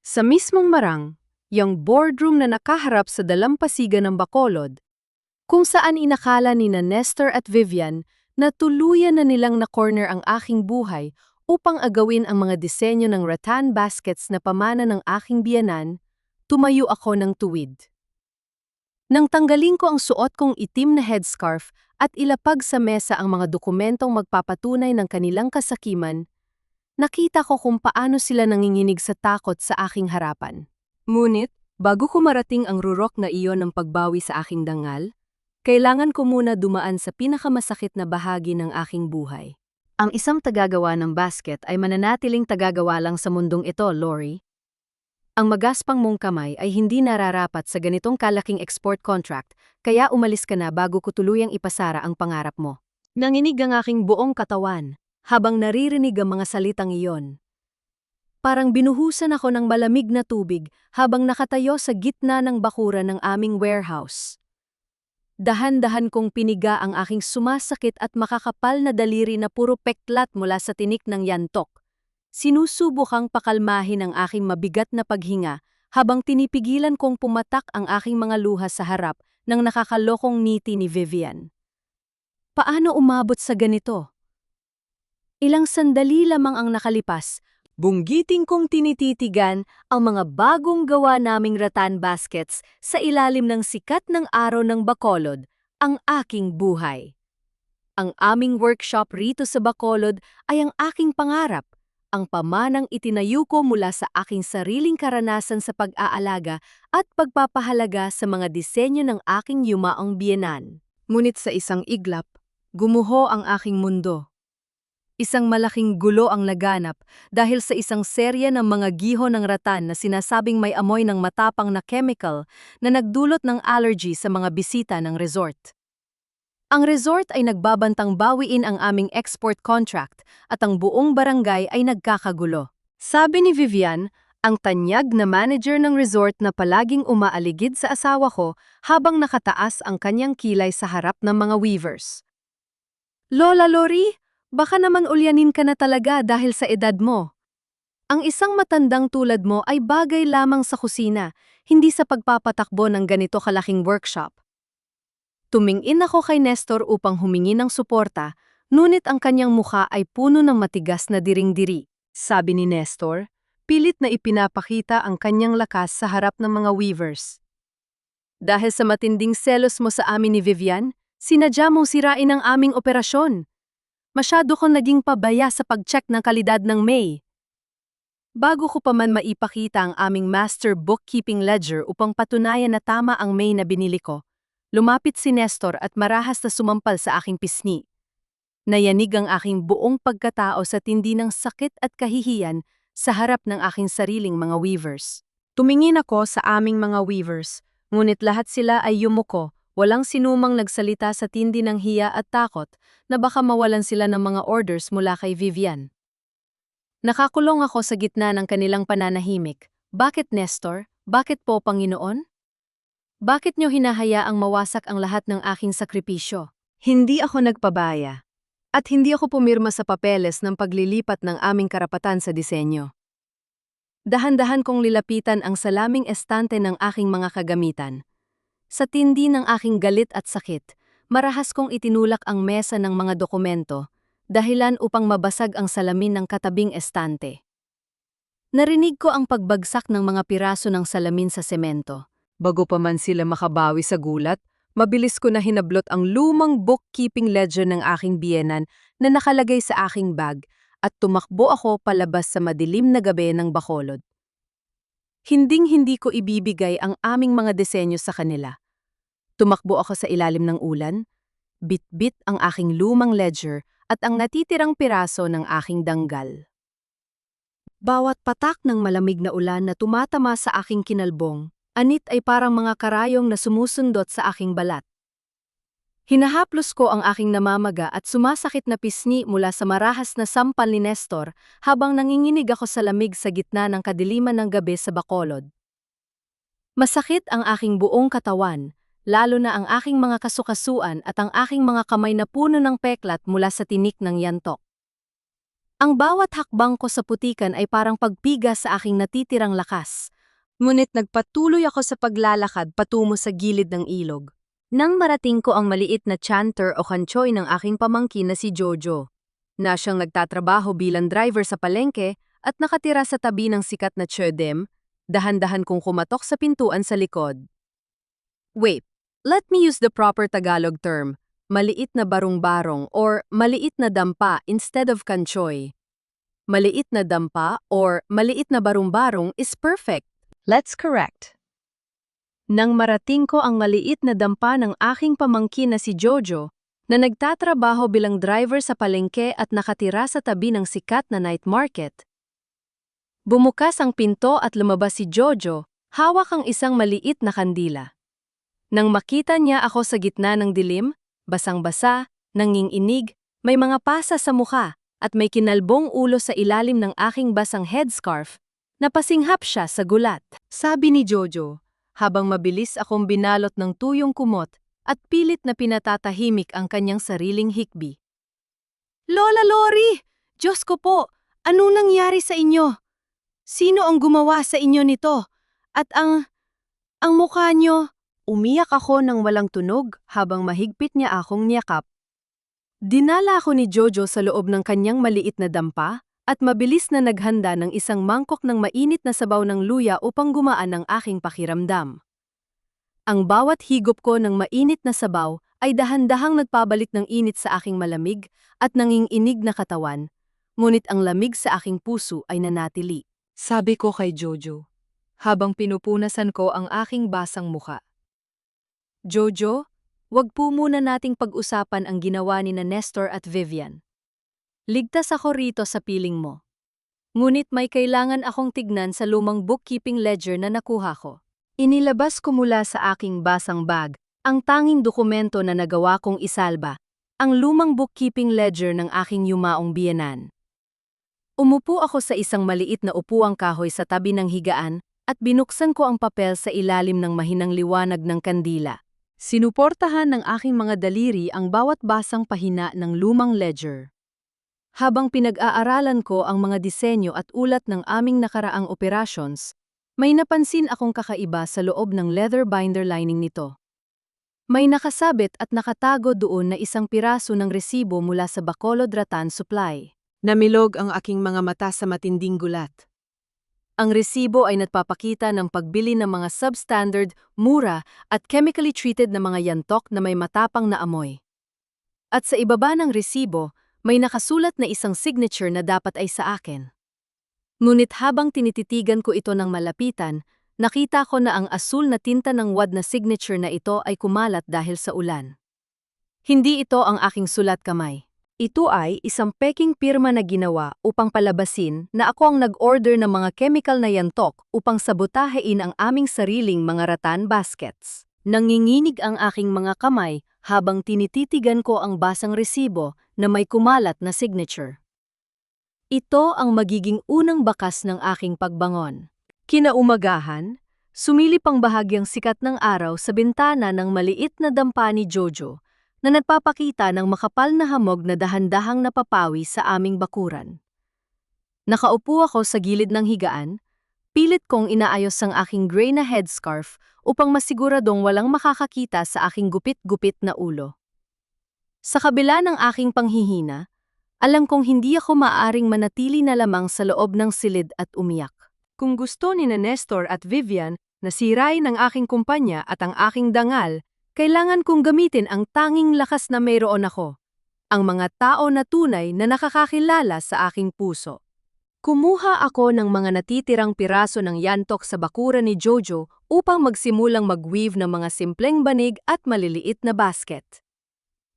Sa mismong marang, yung boardroom na nakaharap sa dalampasigan ng Bacolod, kung saan inakala ni na Nestor at Vivian na tuluyan na nilang na-corner ang aking buhay upang agawin ang mga disenyo ng rattan baskets na pamana ng aking biyanan, tumayo ako ng tuwid. Nang tanggalin ko ang suot kong itim na headscarf at ilapag sa mesa ang mga dokumentong magpapatunay ng kanilang kasakiman, nakita ko kung paano sila nanginginig sa takot sa aking harapan. Ngunit, bago ko marating ang rurok na iyon ng pagbawi sa aking dangal, kailangan ko muna dumaan sa pinakamasakit na bahagi ng aking buhay. Ang isang tagagawa ng basket ay mananatiling tagagawa lang sa mundong ito, Lori. Ang magaspang mong kamay ay hindi nararapat sa ganitong kalaking export contract, kaya umalis ka na bago ko tuluyang ipasara ang pangarap mo. Nanginig ang aking buong katawan, habang naririnig ang mga salitang iyon. Parang binuhusan ako ng malamig na tubig habang nakatayo sa gitna ng bakuran ng aming warehouse. Dahan-dahan kong piniga ang aking sumasakit at makakapal na daliri na puro peklat mula sa tinik ng yantok. Sinusubukang pakalmahin ang aking mabigat na paghinga habang tinipigilan kong pumatak ang aking mga luha sa harap ng nakakalokong ngiti ni Vivian. Paano umabot sa ganito? Ilang sandali lamang ang nakalipas, bunggiting kong tinititigan ang mga bagong gawa naming rattan baskets sa ilalim ng sikat ng araw ng Bacolod, ang aking buhay. Ang aming workshop rito sa Bacolod ay ang aking pangarap, ang pamanang itinayo ko mula sa aking sariling karanasan sa pag-aalaga at pagpapahalaga sa mga disenyo ng aking yumaong biyenan. Ngunit sa isang iglap, gumuho ang aking mundo. Isang malaking gulo ang laganap dahil sa isang serya ng mga giho ng rattan na sinasabing may amoy ng matapang na chemical na nagdulot ng allergy sa mga bisita ng resort. Ang resort ay nagbabantang bawiin ang aming export contract at ang buong barangay ay nagkakagulo. Sabi ni Vivian, ang tanyag na manager ng resort na palaging umaaligid sa asawa ko habang nakataas ang kanyang kilay sa harap ng mga weavers. Lola Lori, baka naman ulyanin ka na talaga dahil sa edad mo. Ang isang matandang tulad mo ay bagay lamang sa kusina, hindi sa pagpapatakbo ng ganito kalaking workshop. Tumingin ako kay Nestor upang humingi ng suporta, ngunit ang kanyang mukha ay puno ng matigas na diring-diri. Sabi ni Nestor, pilit na ipinapakita ang kanyang lakas sa harap ng mga weavers. Dahil sa matinding selos mo sa amin ni Vivian, sinadya mong sirain ang aming operasyon. Masyado kong naging pabaya sa pag-check ng kalidad ng May. Bago ko pa man maipakita ang aming master bookkeeping ledger upang patunayan na tama ang May na binili ko, lumapit si Nestor at marahas na sumampal sa aking pisngi. Nayanig ang aking buong pagkatao sa tindi ng sakit at kahihiyan sa harap ng aking sariling mga weavers. Tumingin ako sa aming mga weavers, ngunit lahat sila ay yumuko, walang sinumang nagsalita sa tindi ng hiya at takot na baka mawalan sila ng mga orders mula kay Vivian. Nakakulong ako sa gitna ng kanilang pananahimik. Bakit, Nestor? Bakit po, Panginoon? Bakit niyo hinahayaang mawasak ang lahat ng aking sakripisyo? Hindi ako nagpabaya. At hindi ako pumirma sa papeles ng paglilipat ng aming karapatan sa disenyo. Dahan-dahan kong lilapitan ang salaming estante ng aking mga kagamitan. Sa tindi ng aking galit at sakit, marahas kong itinulak ang mesa ng mga dokumento, dahilan upang mabasag ang salamin ng katabing estante. Narinig ko ang pagbagsak ng mga piraso ng salamin sa semento. Bago pa man sila makabawi sa gulat, mabilis ko na hinablot ang lumang bookkeeping ledger ng aking biyenan na nakalagay sa aking bag at tumakbo ako palabas sa madilim na gabi ng Bacolod. Hinding-hindi ko ibibigay ang aming mga disenyo sa kanila. Tumakbo ako sa ilalim ng ulan, bit-bit ang aking lumang ledger at ang natitirang piraso ng aking danggal. Bawat patak ng malamig na ulan na tumatama sa aking kinalbong, anit ay parang mga karayong na sumusundot sa aking balat. Hinahaplos ko ang aking namamaga at sumasakit na pisngi mula sa marahas na sampal ni Nestor habang nanginginig ako sa lamig sa gitna ng kadiliman ng gabi sa Bacolod. Masakit ang aking buong katawan, lalo na ang aking mga kasukasuan at ang aking mga kamay na puno ng peklat mula sa tinik ng yantok. Ang bawat hakbang ko sa putikan ay parang pagpiga sa aking natitirang lakas. Ngunit nagpatuloy ako sa paglalakad patungo sa gilid ng ilog. Nang marating ko ang maliit na chanter o kanchoy ng aking pamangkin na si Jojo, na siyang nagtatrabaho bilang driver sa palengke at nakatira sa tabi ng sikat na Chödem, dahan-dahan kong kumatok sa pintuan sa likod. Wait, let me use the proper Tagalog term, maliit na barong-barong or maliit na dampa instead of kanchoy. Maliit na dampa or maliit na barong-barong is perfect. Let's correct. Nang marating ko ang maliit na dampa ng aking pamangkin na si Jojo, na nagtatrabaho bilang driver sa palengke at nakatira sa tabi ng sikat na night market. Bumukas ang pinto at lumabas si Jojo, hawak ang isang maliit na kandila. Nang makita niya ako sa gitna ng dilim, basang-basa, nanginginig, may mga pasa sa mukha, at may kinalbong ulo sa ilalim ng aking basang headscarf, napasinghap siya sa gulat. Sabi ni Jojo, habang mabilis akong binalot ng tuyong kumot at pilit na pinatatahimik ang kanyang sariling hikbi. Lola Lori! Diyos ko po! Anong nangyari sa inyo? Sino ang gumawa sa inyo nito? At ang mukha nyo? Umiyak ako ng walang tunog habang mahigpit niya akong niyakap. Dinala ako ni Jojo sa loob ng kanyang maliit na dampa at mabilis na naghanda ng isang mangkok ng mainit na sabaw ng luya upang gumaan ang aking pakiramdam. Ang bawat higop ko ng mainit na sabaw ay dahan-dahang nagpabalik ng init sa aking malamig at nanginginig na katawan, ngunit ang lamig sa aking puso ay nanatili. Sabi ko kay Jojo, habang pinupunasan ko ang aking basang muka. Jojo, wag po muna nating pag-usapan ang ginawa ni na Nestor at Vivian. Ligtas ako rito sa piling mo. Ngunit may kailangan akong tignan sa lumang bookkeeping ledger na nakuha ko. Inilabas ko mula sa aking basang bag ang tanging dokumento na nagawa kong isalba, ang lumang bookkeeping ledger ng aking yumaong biyenan. Umupo ako sa isang maliit na upuang kahoy sa tabi ng higaan at binuksan ko ang papel sa ilalim ng mahinang liwanag ng kandila. Sinuportahan ng aking mga daliri ang bawat basang pahina ng lumang ledger. Habang pinag-aaralan ko ang mga disenyo at ulat ng aming nakaraang operations, may napansin akong kakaiba sa loob ng leather binder lining nito. May nakasabit at nakatago doon na isang piraso ng resibo mula sa Bacolod Rattan Supply. Namilog ang aking mga mata sa matinding gulat. Ang resibo ay nagpapakita ng pagbili ng mga substandard, mura at chemically treated na mga yantok na may matapang na amoy. At sa ibaba ng resibo, may nakasulat na isang signature na dapat ay sa akin. Ngunit habang tinititigan ko ito ng malapitan, nakita ko na ang asul na tinta ng wad na signature na ito ay kumalat dahil sa ulan. Hindi ito ang aking sulat kamay. Ito ay isang peking pirma na ginawa upang palabasin na ako ang nag-order ng mga chemical na yantok upang sabotahein ang aming sariling mga rattan baskets. Nanginginig ang aking mga kamay habang tinititigan ko ang basang resibo na may kumalat na signature. Ito ang magiging unang bakas ng aking pagbangon. Kinaumagahan, sumilip ang bahagyang sikat ng araw sa bintana ng maliit na dampa ni Jojo na nagpapakita ng makapal na hamog na dahan-dahang napapawi sa aming bakuran. Nakaupo ako sa gilid ng higaan, pilit kong inaayos ang aking gray na headscarf upang masiguradong walang makakakita sa aking gupit-gupit na ulo. Sa kabila ng aking panghihina, alam kong hindi ako maaaring manatili na lamang sa loob ng silid at umiyak. Kung gusto ni na Nestor at Vivian na sirain ang aking kumpanya at ang aking dangal, kailangan kong gamitin ang tanging lakas na mayroon ako, ang mga tao na tunay na nakakakilala sa aking puso. Kumuha ako ng mga natitirang piraso ng yantok sa bakuran ni Jojo upang magsimulang mag-weave ng mga simpleng banig at maliliit na basket.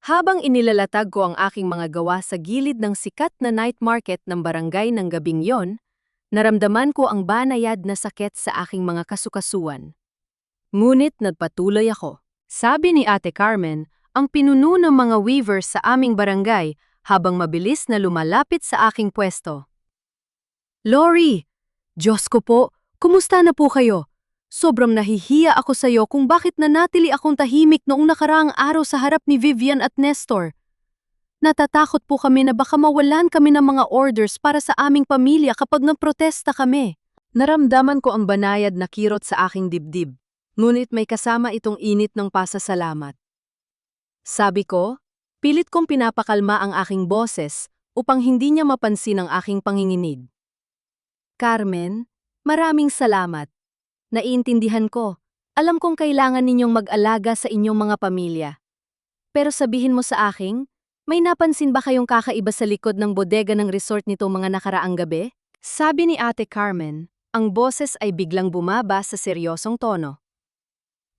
Habang inilalatag ko ang aking mga gawa sa gilid ng sikat na night market ng barangay ng gabing yon, naramdaman ko ang banayad na sakit sa aking mga kasukasuan. Ngunit nagpatuloy ako. Sabi ni Ate Carmen, ang pinuno ng mga weavers sa aming barangay habang mabilis na lumalapit sa aking pwesto. Lori! Diyos ko po, kumusta na po kayo? Sobrang nahihiya ako sa iyo kung bakit nanatili akong tahimik noong nakaraang araw sa harap ni Vivian at Nestor. Natatakot po kami na baka mawalan kami ng mga orders para sa aming pamilya kapag nagprotesta kami. Naramdaman ko ang banayad na kirot sa aking dibdib, ngunit may kasama itong init ng pasasalamat. Sabi ko, pilit kong pinapakalma ang aking boses upang hindi niya mapansin ang aking panginginig. Carmen, maraming salamat. Naiintindihan ko. Alam kong kailangan ninyong mag-alaga sa inyong mga pamilya. Pero sabihin mo sa akin, may napansin ba kayong kakaiba sa likod ng bodega ng resort nito mga nakaraang gabi? Sabi ni Ate Carmen, ang boses ay biglang bumaba sa seryosong tono.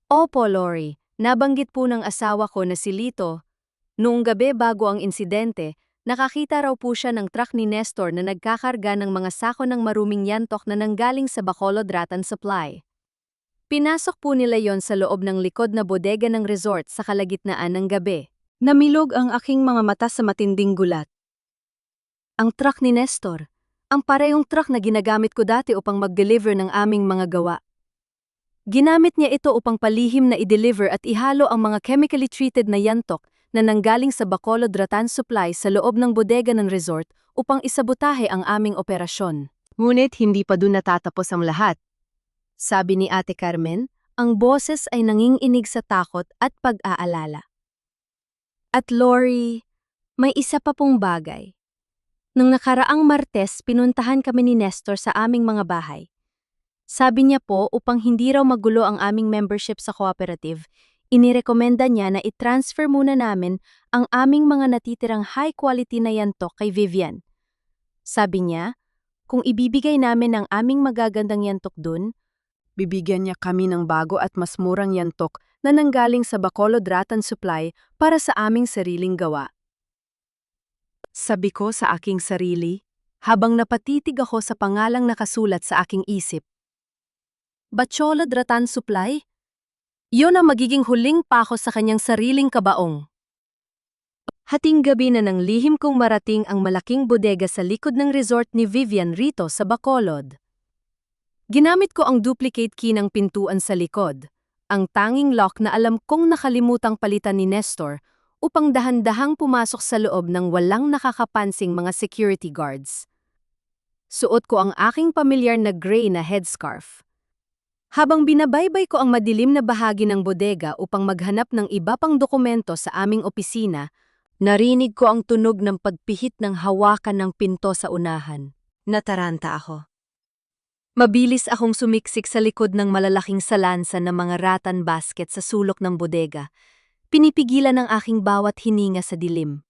Opo, Lori, nabanggit po ng asawa ko na si Lito. Noong gabi bago ang insidente, nakakita raw po siya ng truck ni Nestor na nagkakarga ng mga sako ng maruming yantok na nanggaling sa Bacolod Rattan Supply. Pinasok po nila yon sa loob ng likod na bodega ng resort sa kalagitnaan ng gabi. Namilog ang aking mga mata sa matinding gulat. Ang truck ni Nestor, ang parehong truck na ginagamit ko dati upang mag-deliver ng aming mga gawa. Ginamit niya ito upang palihim na i-deliver at ihalo ang mga chemically treated na yantok na nanggaling sa Bacolod Rattan Supply sa loob ng bodega ng resort upang isabotahe ang aming operasyon. Ngunit hindi pa dun natatapos ang lahat. Sabi ni Ate Carmen, ang boses ay nanginginig sa takot at pag-aalala. At Lori, may isa pa pong bagay. Nang nakaraang Martes, pinuntahan kami ni Nestor sa aming mga bahay. Sabi niya po upang hindi raw magulo ang aming membership sa cooperative, inirekomenda niya na i-transfer muna namin ang aming mga natitirang high-quality na yantok kay Vivian. Sabi niya, kung ibibigay namin ang aming magagandang yantok dun, bibigyan niya kami ng bago at mas murang yantok na nanggaling sa Bacolod Rattan Supply para sa aming sariling gawa. Sabi ko sa aking sarili, habang napatitig ako sa pangalang nakasulat sa aking isip. Bacolod Rattan Supply? Iyon ang magiging huling pako sa kanyang sariling kabaong. Hating gabi na nang lihim kong marating ang malaking bodega sa likod ng resort ni Vivian rito sa Bacolod. Ginamit ko ang duplicate key ng pintuan sa likod, ang tanging lock na alam kong nakalimutang palitan ni Nestor upang dahan-dahang pumasok sa loob ng walang nakakapansing mga security guards. Suot ko ang aking pamilyar na gray na headscarf. Habang binabaybay ko ang madilim na bahagi ng bodega upang maghanap ng iba pang dokumento sa aming opisina, narinig ko ang tunog ng pagpihit ng hawakan ng pinto sa unahan. Nataranta ako. Mabilis akong sumiksik sa likod ng malalaking salansan ng mga rattan basket sa sulok ng bodega. Pinipigilan ang aking bawat hininga sa dilim.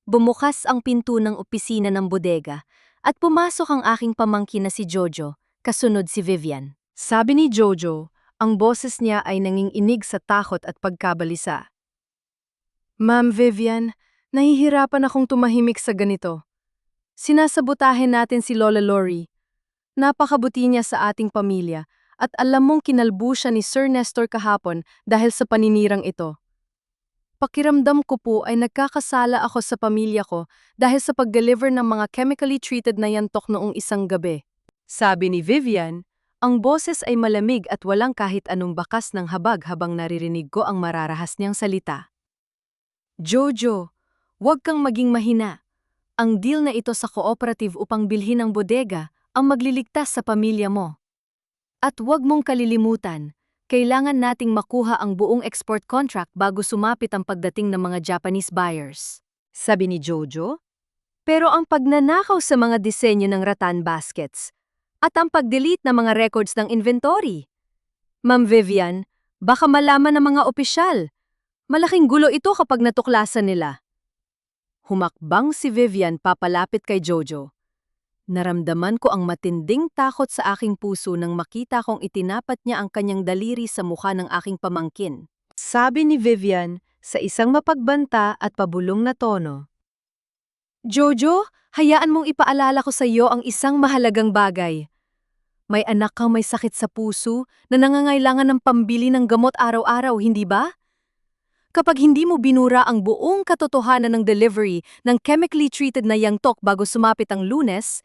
Bumukas ang pinto ng opisina ng bodega at pumasok ang aking pamangkin na si Jojo, kasunod si Vivian. Sabi ni Jojo, ang boses niya ay nanginginig sa takot at pagkabalisa. Ma'am Vivian, nahihirapan akong tumahimik sa ganito. Sinasabotahin natin si Lola Lori. Napakabuti niya sa ating pamilya at alam mong kinalbo siya ni Sir Nestor kahapon dahil sa paninirang ito. Pakiramdam ko po ay nagkakasala ako sa pamilya ko dahil sa pag-deliver ng mga chemically treated na yantok noong isang gabi. Sabi ni Vivian, ang boses ay malamig at walang kahit anong bakas ng habag habang naririnig ko ang mararahas niyang salita. Jojo, huwag kang maging mahina. Ang deal na ito sa cooperative upang bilhin ang bodega ang magliligtas sa pamilya mo. At huwag mong kalilimutan, kailangan nating makuha ang buong export contract bago sumapit ang pagdating ng mga Japanese buyers. Sabi ni Jojo. Pero ang pagnanakaw sa mga disenyo ng rattan baskets at ang pag-delete ng mga records ng inventory. Ma'am Vivian, baka malaman ng mga opisyal. Malaking gulo ito kapag natuklasan nila. Humakbang si Vivian papalapit kay Jojo. Naramdaman ko ang matinding takot sa aking puso nang makita kong itinapat niya ang kanyang daliri sa mukha ng aking pamangkin. Sabi ni Vivian sa isang mapagbanta at pabulong na tono. Jojo, hayaan mong ipaalala ko sa iyo ang isang mahalagang bagay. May anak kang may sakit sa puso na nangangailangan ng pambili ng gamot araw-araw, hindi ba? Kapag hindi mo binura ang buong katotohanan ng delivery ng chemically treated na yantok bago sumapit ang Lunes,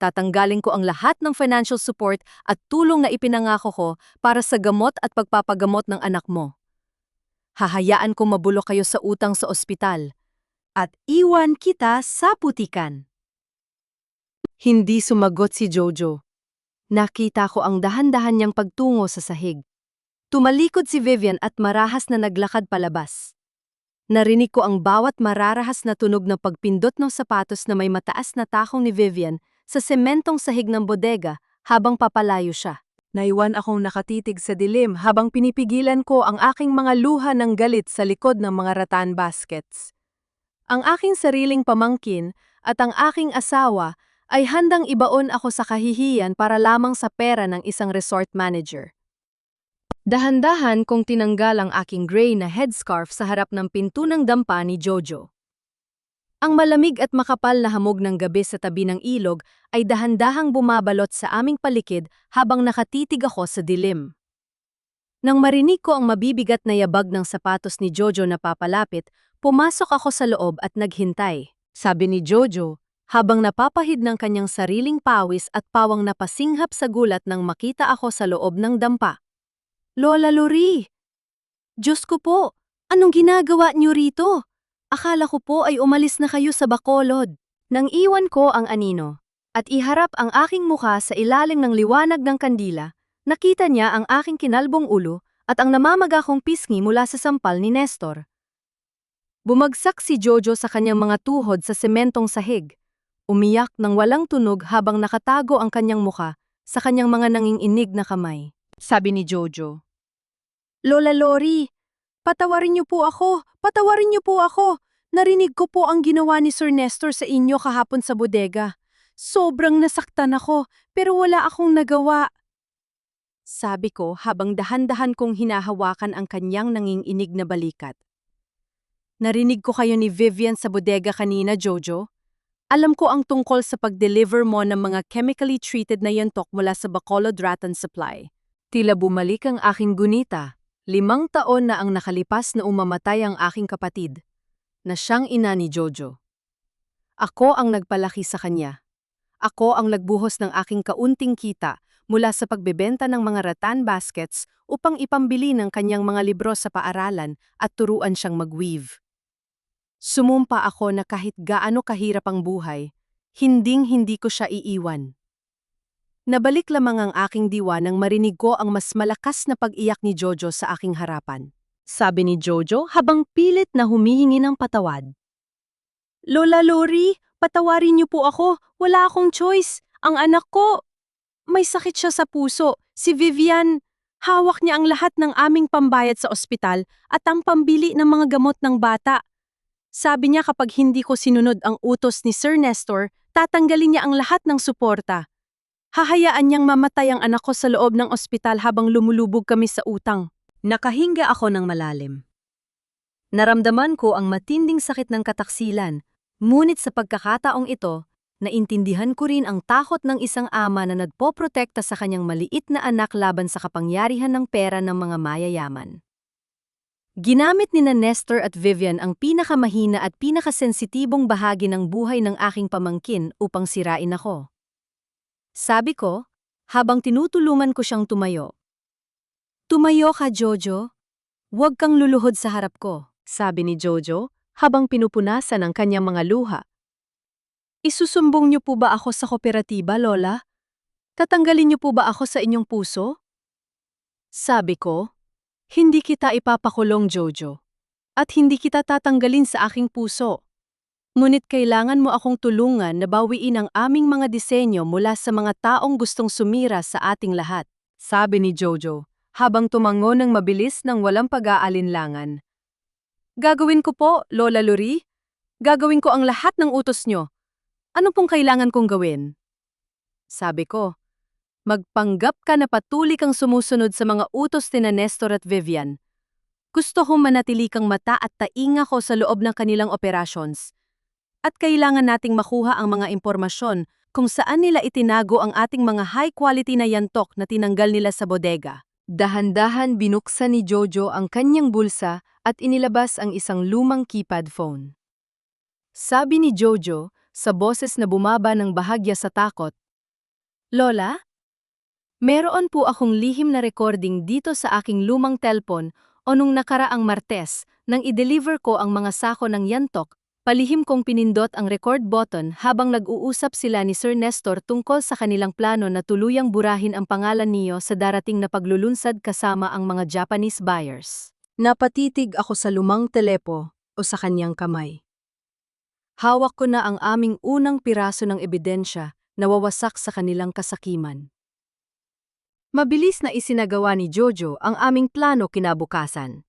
tatanggalin ko ang lahat ng financial support at tulong na ipinangako ko para sa gamot at pagpapagamot ng anak mo. Hahayaan kong mabulok kayo sa utang sa ospital. at iwan kita sa putikan. Hindi sumagot si Jojo. Nakita ko ang dahan-dahan niyang pagtungo sa sahig. Tumalikod si Vivian at marahas na naglakad palabas. Narinig ko ang bawat mararahas na tunog ng pagpindot ng sapatos na may mataas na takong ni Vivian sa sementong sahig ng bodega habang papalayo siya. Naiwan akong nakatitig sa dilim habang pinipigilan ko ang aking mga luha ng galit sa likod ng mga rattan baskets. Ang aking sariling pamangkin at ang aking asawa ay handang ibaon ako sa kahihiyan para lamang sa pera ng isang resort manager. Dahan-dahan kong tinanggal ang aking gray na headscarf sa harap ng pinto ng dampa ni Jojo. Ang malamig at makapal na hamog ng gabi sa tabi ng ilog ay dahan-dahang bumabalot sa aming palikid habang nakatitig ako sa dilim. Nang marinig ko ang mabibigat na yabag ng sapatos ni Jojo na papalapit, pumasok ako sa loob at naghintay. Sabi ni Jojo, habang napapahid ng kanyang sariling pawis at pawang napasinghap sa gulat nang makita ako sa loob ng dampa. Lola Lori! Diyos ko po, anong ginagawa niyo rito? Akala ko po ay umalis na kayo sa Bacolod. Nang iwan ko ang anino at iharap ang aking mukha sa ilalim ng liwanag ng kandila, nakita niya ang aking kinalbong ulo at ang namamaga kong pisngi mula sa sampal ni Nestor. Bumagsak si Jojo sa kanyang mga tuhod sa sementong sahig. Umiyak ng walang tunog habang nakatago ang kanyang mukha sa kanyang mga nanginginig na kamay. Sabi ni Jojo, Lola Lori, patawarin niyo po ako, patawarin niyo po ako. Narinig ko po ang ginawa ni Sir Nestor sa inyo kahapon sa bodega. Sobrang nasaktan ako, pero wala akong nagawa. Sabi ko habang dahan-dahan kong hinahawakan ang kanyang nanginginig na balikat. Narinig ko kayo ni Vivian sa bodega kanina, Jojo. Alam ko ang tungkol sa pag-deliver mo ng mga chemically treated na yantok mula sa Bacolod Rattan Supply. Tila bumalik ang aking gunita. 5 taon na ang nakalipas na umamatay ang aking kapatid, na siyang ina ni Jojo. Ako ang nagpalaki sa kanya. Ako ang nagbuhos ng aking kaunting kita mula sa pagbebenta ng mga rattan baskets upang ipambili ng kanyang mga libro sa paaralan at turuan siyang mag-weave. Sumumpa ako na kahit gaano kahirap ang buhay, hinding-hindi ko siya iiwan. Nabalik lamang ang aking diwa nang marinig ko ang mas malakas na pag-iyak ni Jojo sa aking harapan. Sabi ni Jojo habang pilit na humihingi ng patawad. Lola Lori, patawarin niyo po ako. Wala akong choice. Ang anak ko, may sakit siya sa puso. Si Vivian, hawak niya ang lahat ng aming pambayad sa ospital at ang pambili ng mga gamot ng bata. Sabi niya kapag hindi ko sinunod ang utos ni Sir Nestor, tatanggalin niya ang lahat ng suporta. Hahayaan niyang mamatay ang anak ko sa loob ng ospital habang lumulubog kami sa utang. Nakahinga ako ng malalim. Naramdaman ko ang matinding sakit ng kataksilan, ngunit sa pagkakataong ito, naintindihan ko rin ang takot ng isang ama na nagpoprotekta sa kanyang maliit na anak laban sa kapangyarihan ng pera ng mga mayayaman. Ginamit ni Nestor at Vivian ang pinakamahina at pinakasensitibong bahagi ng buhay ng aking pamangkin upang sirain ako. Sabi ko, habang tinutulungan ko siyang tumayo. Tumayo ka, Jojo. Huwag kang luluhod sa harap ko, sabi ni Jojo habang pinupunasan ang kanyang mga luha. Isusumbong niyo po ba ako sa kooperatiba, Lola? Tatanggalin niyo po ba ako sa inyong puso? Sabi ko, hindi kita ipapakulong, Jojo. At hindi kita tatanggalin sa aking puso. Ngunit kailangan mo akong tulungan na bawiin ang aming mga disenyo mula sa mga taong gustong sumira sa ating lahat, sabi ni Jojo, habang tumango ng mabilis ng walang pag-aalinlangan. Gagawin ko po, Lola Lori. Gagawin ko ang lahat ng utos nyo. Ano pong kailangan kong gawin? Sabi ko, magpanggap ka na patuloy kang sumusunod sa mga utos ni Nestor at Vivian. Gusto kong manatili kang mata at tainga ko sa loob ng kanilang operations. At kailangan nating makuha ang mga impormasyon kung saan nila itinago ang ating mga high-quality na yantok na tinanggal nila sa bodega. Dahan-dahan binuksan ni Jojo ang kanyang bulsa at inilabas ang isang lumang keypad phone. Sabi ni Jojo, sa boses na bumaba ng bahagya sa takot, Lola, meron po akong lihim na recording dito sa aking lumang telpon o nung nakaraang Martes nang i-deliver ko ang mga sako ng yantok Palihim kong pinindot ang record button habang nag-uusap sila ni Sir Nestor tungkol sa kanilang plano na tuluyang burahin ang pangalan niyo sa darating na paglulunsad kasama ang mga Japanese buyers. Napatitig ako sa lumang telepo o sa kanyang kamay. Hawak ko na ang aming unang piraso ng ebidensya na wawasak sa kanilang kasakiman. Mabilis na isinagawa ni Jojo ang aming plano kinabukasan.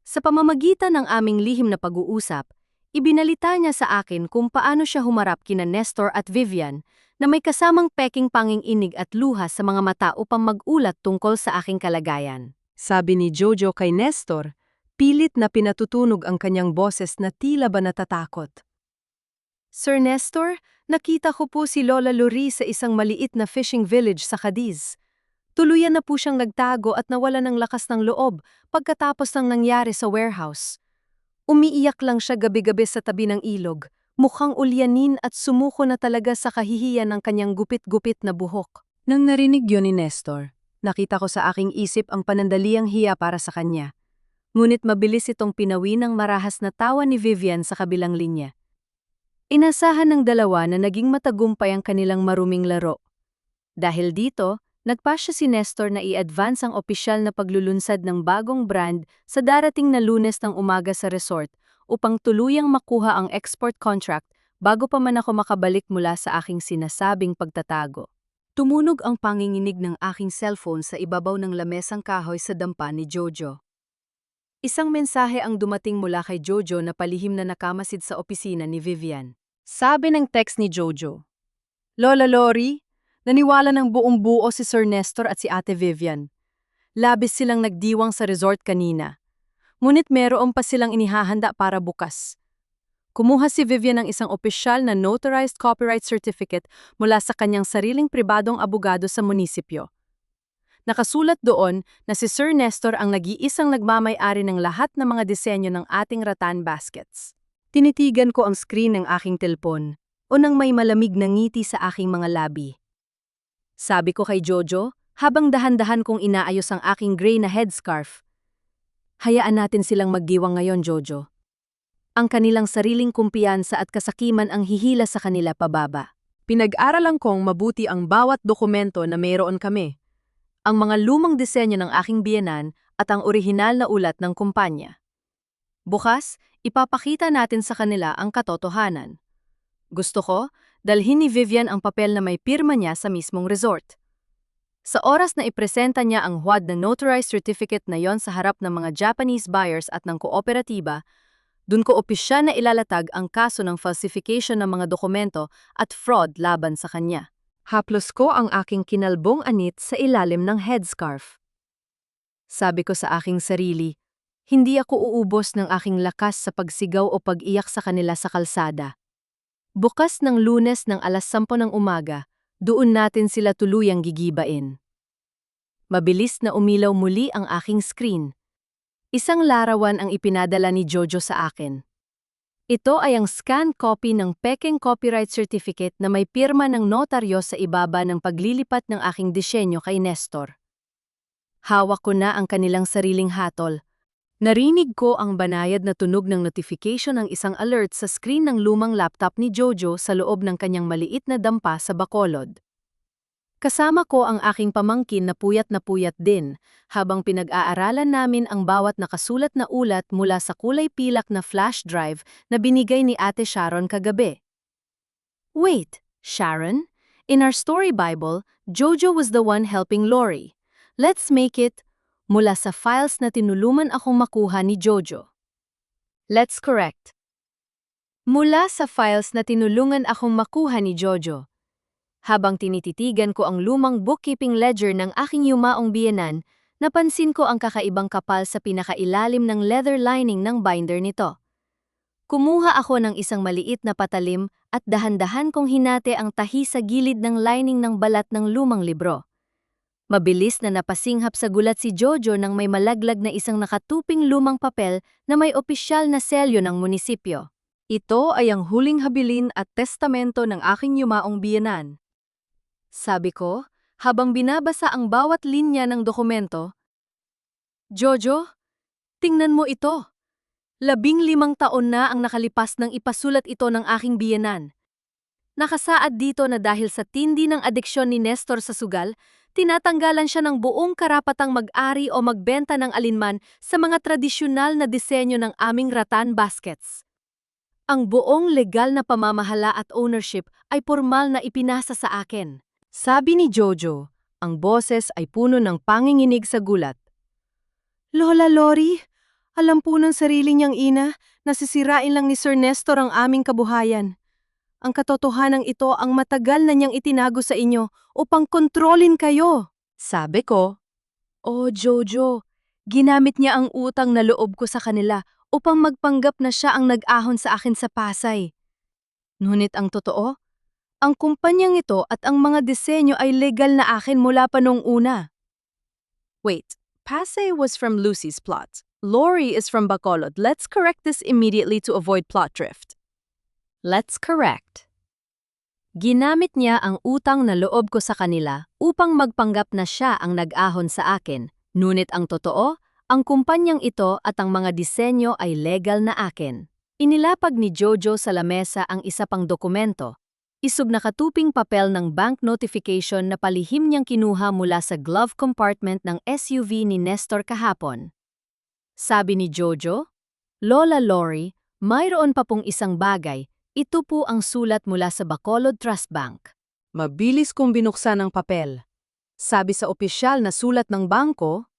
Sa pamamagitan ng aming lihim na pag-uusap, ibinalita niya sa akin kung paano siya humarap kina Nestor at Vivian na may kasamang peking panging-inig at luha sa mga mata upang mag-ulat tungkol sa aking kalagayan. Sabi ni Jojo kay Nestor, pilit na pinatutunog ang kanyang boses na tila ba natatakot. Sir Nestor, nakita ko po si Lola Lori sa isang maliit na fishing village sa Cadiz. Tuluyan na po siyang nagtago at nawala ng lakas ng loob pagkatapos ng nangyari sa warehouse. Umiiyak lang siya gabi-gabi sa tabi ng ilog, mukhang ulyanin at sumuko na talaga sa kahihiyan ng kanyang gupit-gupit na buhok. Nang narinig yun ni Nestor, nakita ko sa aking isip ang panandaliang hiya para sa kanya. Ngunit mabilis itong pinawi ng marahas na tawa ni Vivian sa kabilang linya. Inasahan ng dalawa na naging matagumpay ang kanilang maruming laro. Dahil dito, nagpasya si Nestor na i-advance ang opisyal na paglulunsad ng bagong brand sa darating na Lunes ng umaga sa resort upang tuluyang makuha ang export contract bago pa man ako makabalik mula sa aking sinasabing pagtatago. Tumunog ang panginginig ng aking cellphone sa ibabaw ng lamesang kahoy sa dampa ni Jojo. Isang mensahe ang dumating mula kay Jojo na palihim na nakamasid sa opisina ni Vivian. Sabi ng text ni Jojo, "Lola Lori, naniwala ng buong buo si Sir Nestor at si Ate Vivian. Labis silang nagdiwang sa resort kanina. Ngunit meron pa silang inihahanda para bukas. Kumuha si Vivian ng isang opisyal na notarized copyright certificate mula sa kanyang sariling pribadong abogado sa munisipyo. Nakasulat doon na si Sir Nestor ang nag-iisang nagmamay-ari ng lahat ng mga disenyo ng ating rattan baskets." Tinitigan ko ang screen ng aking telpon o nang may malamig na ngiti sa aking mga labi. Sabi ko kay Jojo, habang dahan-dahan kong inaayos ang aking gray na headscarf. Hayaan natin silang magdiwang ngayon, Jojo. Ang kanilang sariling kumpiyansa at kasakiman ang hihila sa kanila pababa. Pinag-aralan kong mabuti ang bawat dokumento na mayroon kami. Ang mga lumang disenyo ng aking biyenan at ang orihinal na ulat ng kumpanya. Bukas, ipapakita natin sa kanila ang katotohanan. Gusto ko, dalhin ni Vivian ang papel na may pirma niya sa mismong resort. Sa oras na ipresenta niya ang huwad na notarized certificate na yon sa harap ng mga Japanese buyers at ng kooperatiba, dun ko opisyal na ilalatag ang kaso ng falsification ng mga dokumento at fraud laban sa kanya. Haplos ko ang aking kinalbong anit sa ilalim ng headscarf. Sabi ko sa aking sarili, hindi ako uubos ng aking lakas sa pagsigaw o pag-iyak sa kanila sa kalsada. Bukas ng Lunes ng 10:00 ng umaga, doon natin sila tuluyang gigibain. Mabilis na umilaw muli ang aking screen. Isang larawan ang ipinadala ni Jojo sa akin. Ito ay ang scan copy ng pekeng copyright certificate na may pirma ng notaryo sa ibaba ng paglilipat ng aking disenyo kay Nestor. Hawak ko na ang kanilang sariling hatol. Narinig ko ang banayad na tunog ng notification ng isang alert sa screen ng lumang laptop ni Jojo sa loob ng kanyang maliit na dampa sa Bacolod. Kasama ko ang aking pamangkin na puyat din, habang pinag-aaralan namin ang bawat nakasulat na ulat mula sa kulay pilak na flash drive na binigay ni Ate Sharon kagabi. Wait, Sharon? In our story Bible, Jojo was the one helping Lori. Let's make it mula sa files na tinulungan akong makuha ni Jojo. Let's correct. Mula sa files na tinulungan akong makuha ni Jojo. Habang tinititigan ko ang lumang bookkeeping ledger ng aking yumaong biyenan, napansin ko ang kakaibang kapal sa pinakailalim ng leather lining ng binder nito. Kumuha ako ng isang maliit na patalim at dahan-dahan kong hinate ang tahi sa gilid ng lining ng balat ng lumang libro. Mabilis na napasinghap sa gulat si Jojo nang may malaglag na isang nakatuping lumang papel na may opisyal na selyo ng munisipyo. Ito ay ang huling habilin at testamento ng aking yumaong biyenan. Sabi ko, habang binabasa ang bawat linya ng dokumento. Jojo, tingnan mo ito. 15 taon na ang nakalipas nang ipasulat ito ng aking biyenan. Nakasaad dito na dahil sa tindi ng adiksyon ni Nestor sa sugal, tinatanggalan siya ng buong karapatang mag-ari o magbenta ng alinman sa mga tradisyonal na disenyo ng aming rattan baskets. Ang buong legal na pamamahala at ownership ay formal na ipinasa sa akin. Sabi ni Jojo, ang boses ay puno ng panginginig sa gulat. Lola Lori, alam po ng sarili niyang ina na sisirain lang ni Sir Nestor ang aming kabuhayan. Ang katotohanan ito ang matagal na niyang itinago sa inyo upang kontrolin kayo. Sabi ko, "Oh Jojo, ginamit niya ang utang na loob ko sa kanila upang magpanggap na siya ang nag-ahon sa akin sa Pasay. Ngunit ang totoo, ang kumpanyang ito at ang mga disenyo ay legal na akin mula pa noong una." Wait, Pasay was from Lucy's plot. Lori is from Bacolod. Let's correct this immediately to avoid plot drift. Let's correct. Ginamit niya ang utang na loob ko sa kanila upang magpanggap na siya ang nag-ahon sa akin. Ngunit ang totoo, ang kumpanyang ito at ang mga disenyo ay legal na akin. Inilapag ni Jojo sa lamesa ang isa pang dokumento. Isog na katuping papel ng bank notification na palihim niyang kinuha mula sa glove compartment ng SUV ni Nestor kahapon. Sabi ni Jojo, "Lola Lori, mayroon pa pong isang bagay. Ito po ang sulat mula sa Bacolod Trust Bank." Mabilis kong binuksan ang papel. Sabi sa opisyal na sulat ng bangko,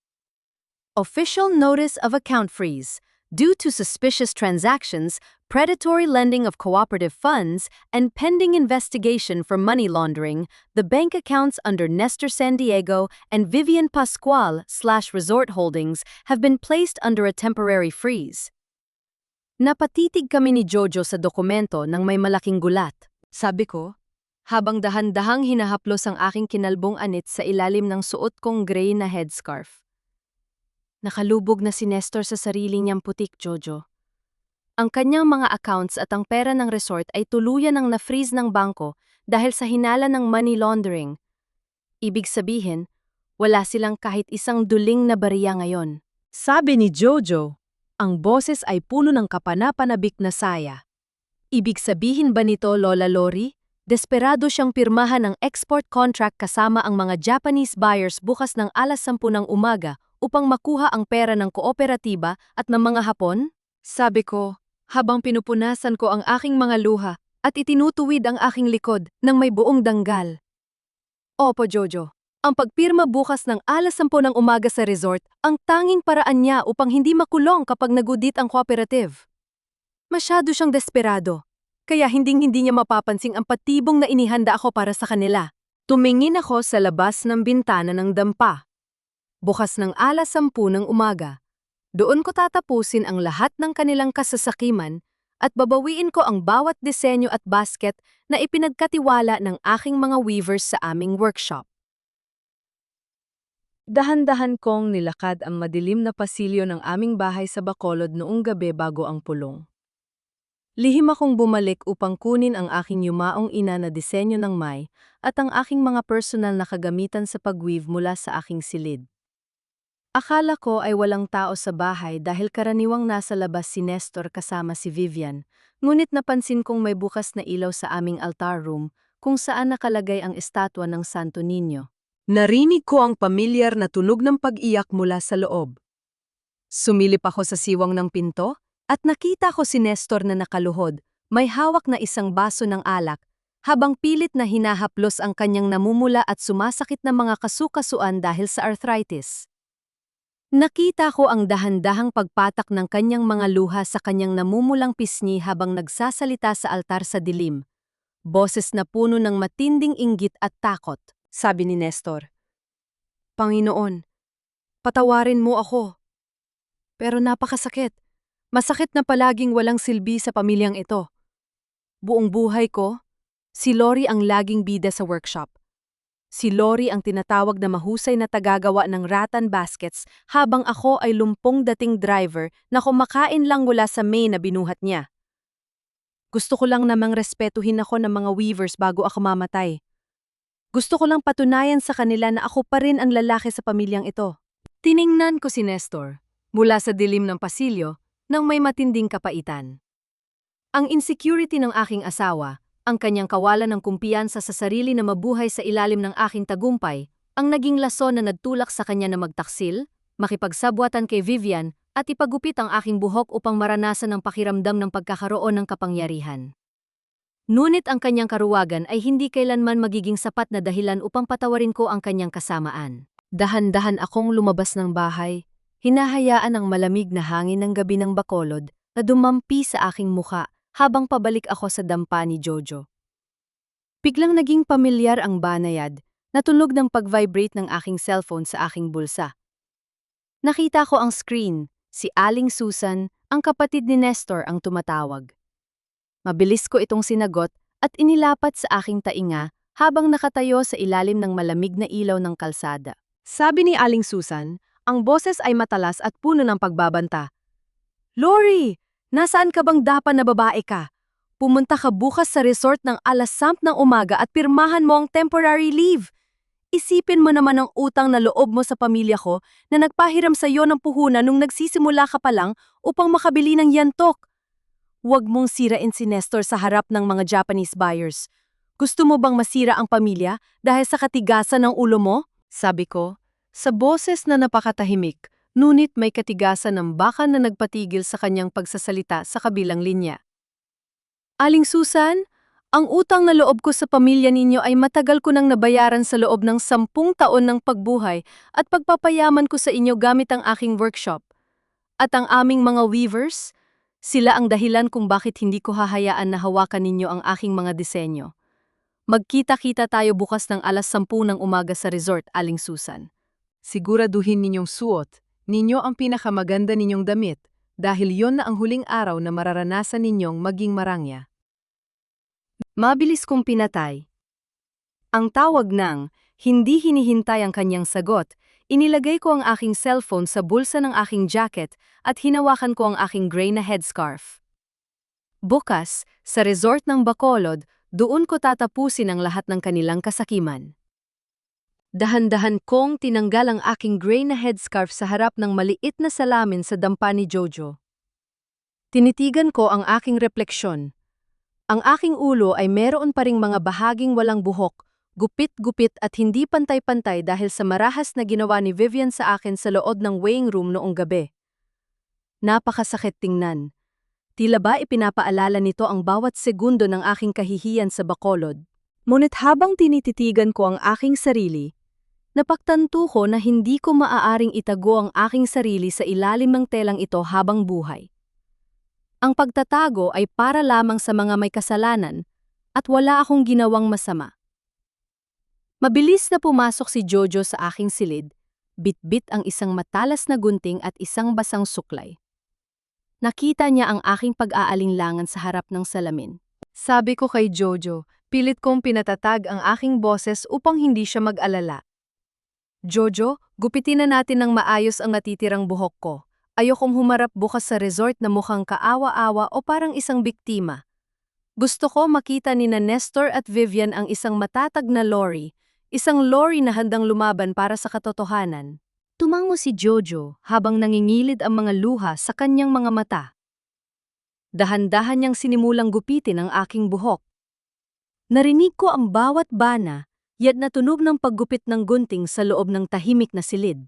"Official Notice of Account Freeze. Due to suspicious transactions, predatory lending of cooperative funds, and pending investigation for money laundering, the bank accounts under Nestor San Diego and Vivian Pascual/Resort Holdings have been placed under a temporary freeze." Napatitig kami ni Jojo sa dokumento nang may malaking gulat. Sabi ko, habang dahan-dahang hinahaplos ang aking kinalbong anit sa ilalim ng suot kong gray na headscarf. Nakalubog na si Nestor sa sarili niyang putik, Jojo. Ang kanyang mga accounts at ang pera ng resort ay tuluyan ng na-freeze ng bangko dahil sa hinala ng money laundering. Ibig sabihin, wala silang kahit isang duling na bariya ngayon. Sabi ni Jojo, ang boses ay puno ng kapana-panabik na saya. Ibig sabihin ba nito, Lola Lori? Desperado siyang pirmahan ng export contract kasama ang mga Japanese buyers bukas ng 10:00 ng umaga upang makuha ang pera ng kooperatiba at ng mga Hapon? Sabi ko, habang pinupunasan ko ang aking mga luha at itinutuwid ang aking likod ng may buong danggal. Opo, Jojo. Ang pagpirma bukas ng 10:00 ng umaga sa resort ang tanging paraan niya upang hindi makulong kapag nagudit ang cooperative. Masyado siyang desperado, kaya hinding-hindi niya mapapansing ang patibong na inihanda ako para sa kanila. Tumingin ako sa labas ng bintana ng dampa. Bukas ng 10:00 ng umaga. Doon ko tatapusin ang lahat ng kanilang kasasakiman at babawiin ko ang bawat disenyo at basket na ipinagkatiwala ng aking mga weavers sa aming workshop. Dahan-dahan kong nilakad ang madilim na pasilyo ng aming bahay sa Bacolod noong gabi bago ang pulong. Lihim akong bumalik upang kunin ang aking yumaong ina na disenyo ng May at ang aking mga personal na kagamitan sa pag-weave mula sa aking silid. Akala ko ay walang tao sa bahay dahil karaniwang nasa labas si Nestor kasama si Vivian, ngunit napansin kong may bukas na ilaw sa aming altar room kung saan nakalagay ang estatwa ng Santo Niño. Narinig ko ang pamilyar na tunog ng pag-iyak mula sa loob. Sumilip ako sa siwang ng pinto at nakita ko si Nestor na nakaluhod, may hawak na isang baso ng alak, habang pilit na hinahaplos ang kanyang namumula at sumasakit na mga kasukasuan dahil sa arthritis. Nakita ko ang dahan-dahang pagpatak ng kanyang mga luha sa kanyang namumulang pisngi habang nagsasalita sa altar sa dilim. Boses na puno ng matinding inggit at takot. Sabi ni Nestor, "Panginoon, patawarin mo ako. Pero napakasakit. Masakit na palaging walang silbi sa pamilyang ito. Buong buhay ko, si Lori ang laging bida sa workshop. Si Lori ang tinatawag na mahusay na tagagawa ng rattan baskets habang ako ay lumpong dating driver na kumakain lang mula sa May na binuhat niya. Gusto ko lang namang respetuhin ako ng mga weavers bago ako mamatay. Gusto ko lang patunayan sa kanila na ako pa rin ang lalaki sa pamilyang ito." Tiningnan ko si Nestor. Mula sa dilim ng pasilyo, ng may matinding kapaitan. Ang insecurity ng aking asawa, ang kanyang kawalan ng kumpiyansa sa sarili na mabuhay sa ilalim ng aking tagumpay, ang naging lason na nagtulak sa kanya na magtaksil, makipagsabwatan kay Vivian, at ipagupit ang aking buhok upang maranasan ang pakiramdam ng pagkakaroon ng kapangyarihan. Ngunit ang kanyang karuwagan ay hindi kailanman magiging sapat na dahilan upang patawarin ko ang kanyang kasamaan. Dahan-dahan akong lumabas ng bahay, hinahayaan ang malamig na hangin ng gabi ng Bacolod na dumampi sa aking mukha habang pabalik ako sa dampa ni Jojo. Biglang naging pamilyar ang banayad na tunog ng pag-vibrate ng aking cellphone sa aking bulsa. Nakita ko ang screen, si Aling Susan, ang kapatid ni Nestor ang tumatawag. Mabilis ko itong sinagot at inilapat sa aking tainga habang nakatayo sa ilalim ng malamig na ilaw ng kalsada. Sabi ni Aling Susan, ang boses ay matalas at puno ng pagbabanta. "Lori, nasaan ka bang dapat na babae ka? Pumunta ka bukas sa resort ng 10:00 ng umaga at pirmahan mo ang temporary leave. Isipin mo naman ang utang na loob mo sa pamilya ko na nagpahiram sa iyo ng puhunan nung nagsisimula ka pa lang upang makabili ng yantok. Huwag mong sirain si Nestor sa harap ng mga Japanese buyers. Gusto mo bang masira ang pamilya dahil sa katigasan ng ulo mo?" Sabi ko, sa boses na napakatahimik, ngunit may katigasan ng baka na nagpatigil sa kanyang pagsasalita sa kabilang linya. "Aling Susan, ang utang na loob ko sa pamilya ninyo ay matagal ko nang nabayaran sa loob ng 10 taon ng pagbuhay at pagpapayaman ko sa inyo gamit ang aking workshop. At ang aming mga weavers, sila ang dahilan kung bakit hindi ko hahayaan na hawakan ninyo ang aking mga disenyo. Magkita-kita tayo bukas ng 10:00 ng umaga sa resort, Aling Susan. Siguraduhin ninyong suot ninyo ang pinakamaganda ninyong damit dahil yon na ang huling araw na mararanasan ninyong maging marangya." Mabilis kong pinatay. Ang tawag ng hindi hinihintay ang kanyang sagot, inilagay ko ang aking cellphone sa bulsa ng aking jacket at hinawakan ko ang aking gray na headscarf. Bukas, sa resort ng Bacolod, doon ko tatapusin ang lahat ng kanilang kasakiman. Dahan-dahan kong tinanggal ang aking gray na headscarf sa harap ng maliit na salamin sa dampa ni Jojo. Tinitigan ko ang aking refleksyon. Ang aking ulo ay meron pa ring mga bahaging walang buhok, gupit-gupit at hindi pantay-pantay dahil sa marahas na ginawa ni Vivian sa akin sa loob ng weighing room noong gabi. Napakasakit tingnan. Tila ba ipinapaalala nito ang bawat segundo ng aking kahihiyan sa Bacolod. Ngunit habang tinititigan ko ang aking sarili, napagtanto ko na hindi ko maaaring itago ang aking sarili sa ilalim ng telang ito habang buhay. Ang pagtatago ay para lamang sa mga may kasalanan at wala akong ginawang masama. Mabilis na pumasok si Jojo sa aking silid, bit-bit ang isang matalas na gunting at isang basang suklay. Nakita niya ang aking pag-aalinlangan sa harap ng salamin. Sabi ko kay Jojo, pilit kong pinatatag ang aking boses upang hindi siya mag-alala. "Jojo, gupitin na natin ng maayos ang natitirang buhok ko. Ayokong humarap bukas sa resort na mukhang kaawa-awa o parang isang biktima. Gusto ko makita ni Nestor at Vivian ang isang matatag na Lori, isang Lori na handang lumaban para sa katotohanan." Tumango si Jojo habang nangingilid ang mga luha sa kanyang mga mata. Dahan-dahan niyang sinimulang gupitin ang aking buhok. Narinig ko ang bawat bana, yat natunog ng paggupit ng gunting sa loob ng tahimik na silid.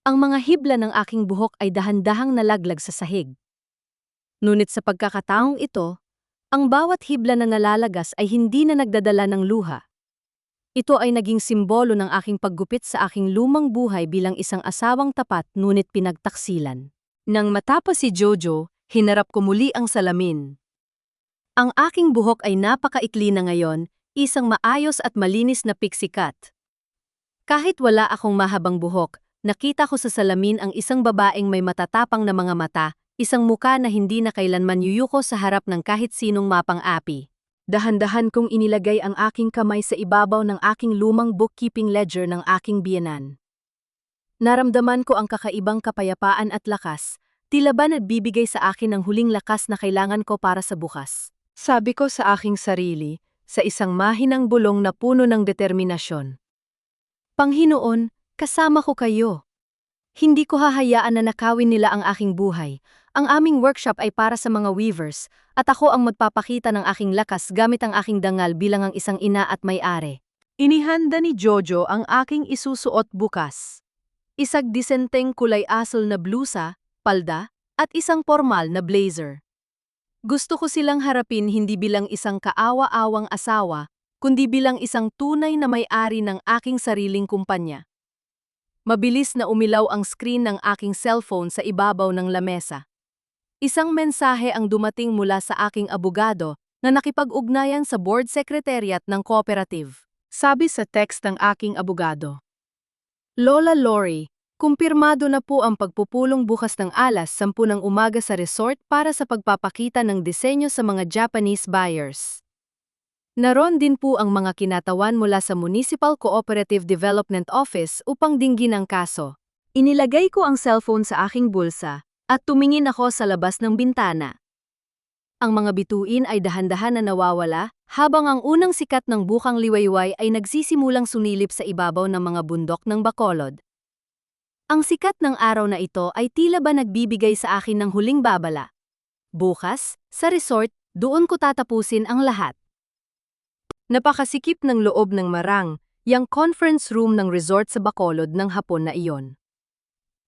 Ang mga hibla ng aking buhok ay dahan-dahang nalaglag sa sahig. Ngunit sa pagkakataong ito, ang bawat hibla na nalalagas ay hindi na nagdadala ng luha. Ito ay naging simbolo ng aking paggupit sa aking lumang buhay bilang isang asawang tapat ngunit pinagtaksilan. Nang matapos si Jojo, hinarap ko muli ang salamin. Ang aking buhok ay napakaikli na ngayon, isang maayos at malinis na pixie cut. Kahit wala akong mahabang buhok, nakita ko sa salamin ang isang babaeng may matatapang na mga mata, isang muka na hindi na kailanman yuyuko sa harap ng kahit sinong mapang-api. Dahan-dahan kong inilagay ang aking kamay sa ibabaw ng aking lumang bookkeeping ledger ng aking biyenan. Naramdaman ko ang kakaibang kapayapaan at lakas, tila ba nagbibigay sa akin ng huling lakas na kailangan ko para sa bukas. Sabi ko sa aking sarili, sa isang mahinang bulong na puno ng determinasyon. "Panginoon, kasama ko kayo. Hindi ko hahayaan na nakawin nila ang aking buhay. Ang aming workshop ay para sa mga weavers, at ako ang magpapakita ng aking lakas gamit ang aking dangal bilang ang isang ina at may-ari. Inihanda ni Jojo ang aking isusuot bukas. Isang disenteng kulay asul na blusa, palda, at isang formal na blazer. Gusto ko silang harapin hindi bilang isang kaawa-awang asawa, kundi bilang isang tunay na may-ari ng aking sariling kumpanya. Mabilis na umilaw ang screen ng aking cellphone sa ibabaw ng lamesa. Isang mensahe ang dumating mula sa aking abogado na nakipag-ugnayan sa board secretariat ng cooperative. Sabi sa text ng aking abogado, Lola Lori, kumpirmado na po ang pagpupulong bukas ng alas 10 ng umaga sa resort para sa pagpapakita ng disenyo sa mga Japanese buyers. Naroon din po ang mga kinatawan mula sa Municipal Cooperative Development Office upang dinggin ang kaso. Inilagay ko ang cellphone sa aking bulsa at tumingin ako sa labas ng bintana. Ang mga bituin ay dahan-dahan na nawawala habang ang unang sikat ng bukang liwayway ay nagsisimulang sumilip sa ibabaw ng mga bundok ng Bacolod. Ang sikat ng araw na ito ay tila ba nagbibigay sa akin ng huling babala. Bukas, sa resort, doon ko tatapusin ang lahat. Napakasikip ng loob ng marang, yang conference room ng resort sa Bacolod ng hapon na iyon.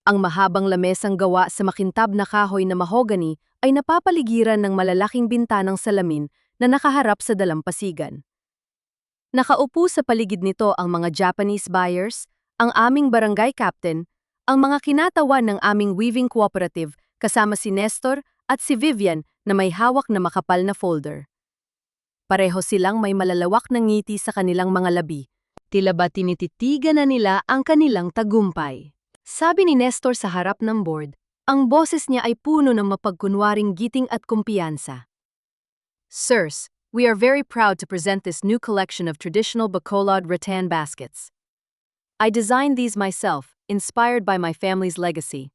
Ang mahabang lamesang gawa sa makintab na kahoy na mahogany ay napapaligiran ng malalaking bintanang salamin na nakaharap sa dalampasigan. Nakaupo sa paligid nito ang mga Japanese buyers, ang aming barangay captain, ang mga kinatawan ng aming weaving cooperative kasama si Nestor at si Vivian na may hawak na makapal na folder. Pareho silang may malalawak na ngiti sa kanilang mga labi. Tila ba tinititigan na nila ang kanilang tagumpay. Sabi ni Nestor sa harap ng board, ang boses niya ay puno ng mapagkunwaring giting at kumpiyansa. Sirs, we are very proud to present this new collection of traditional Bacolod rattan baskets. I designed these myself, inspired by my family's legacy.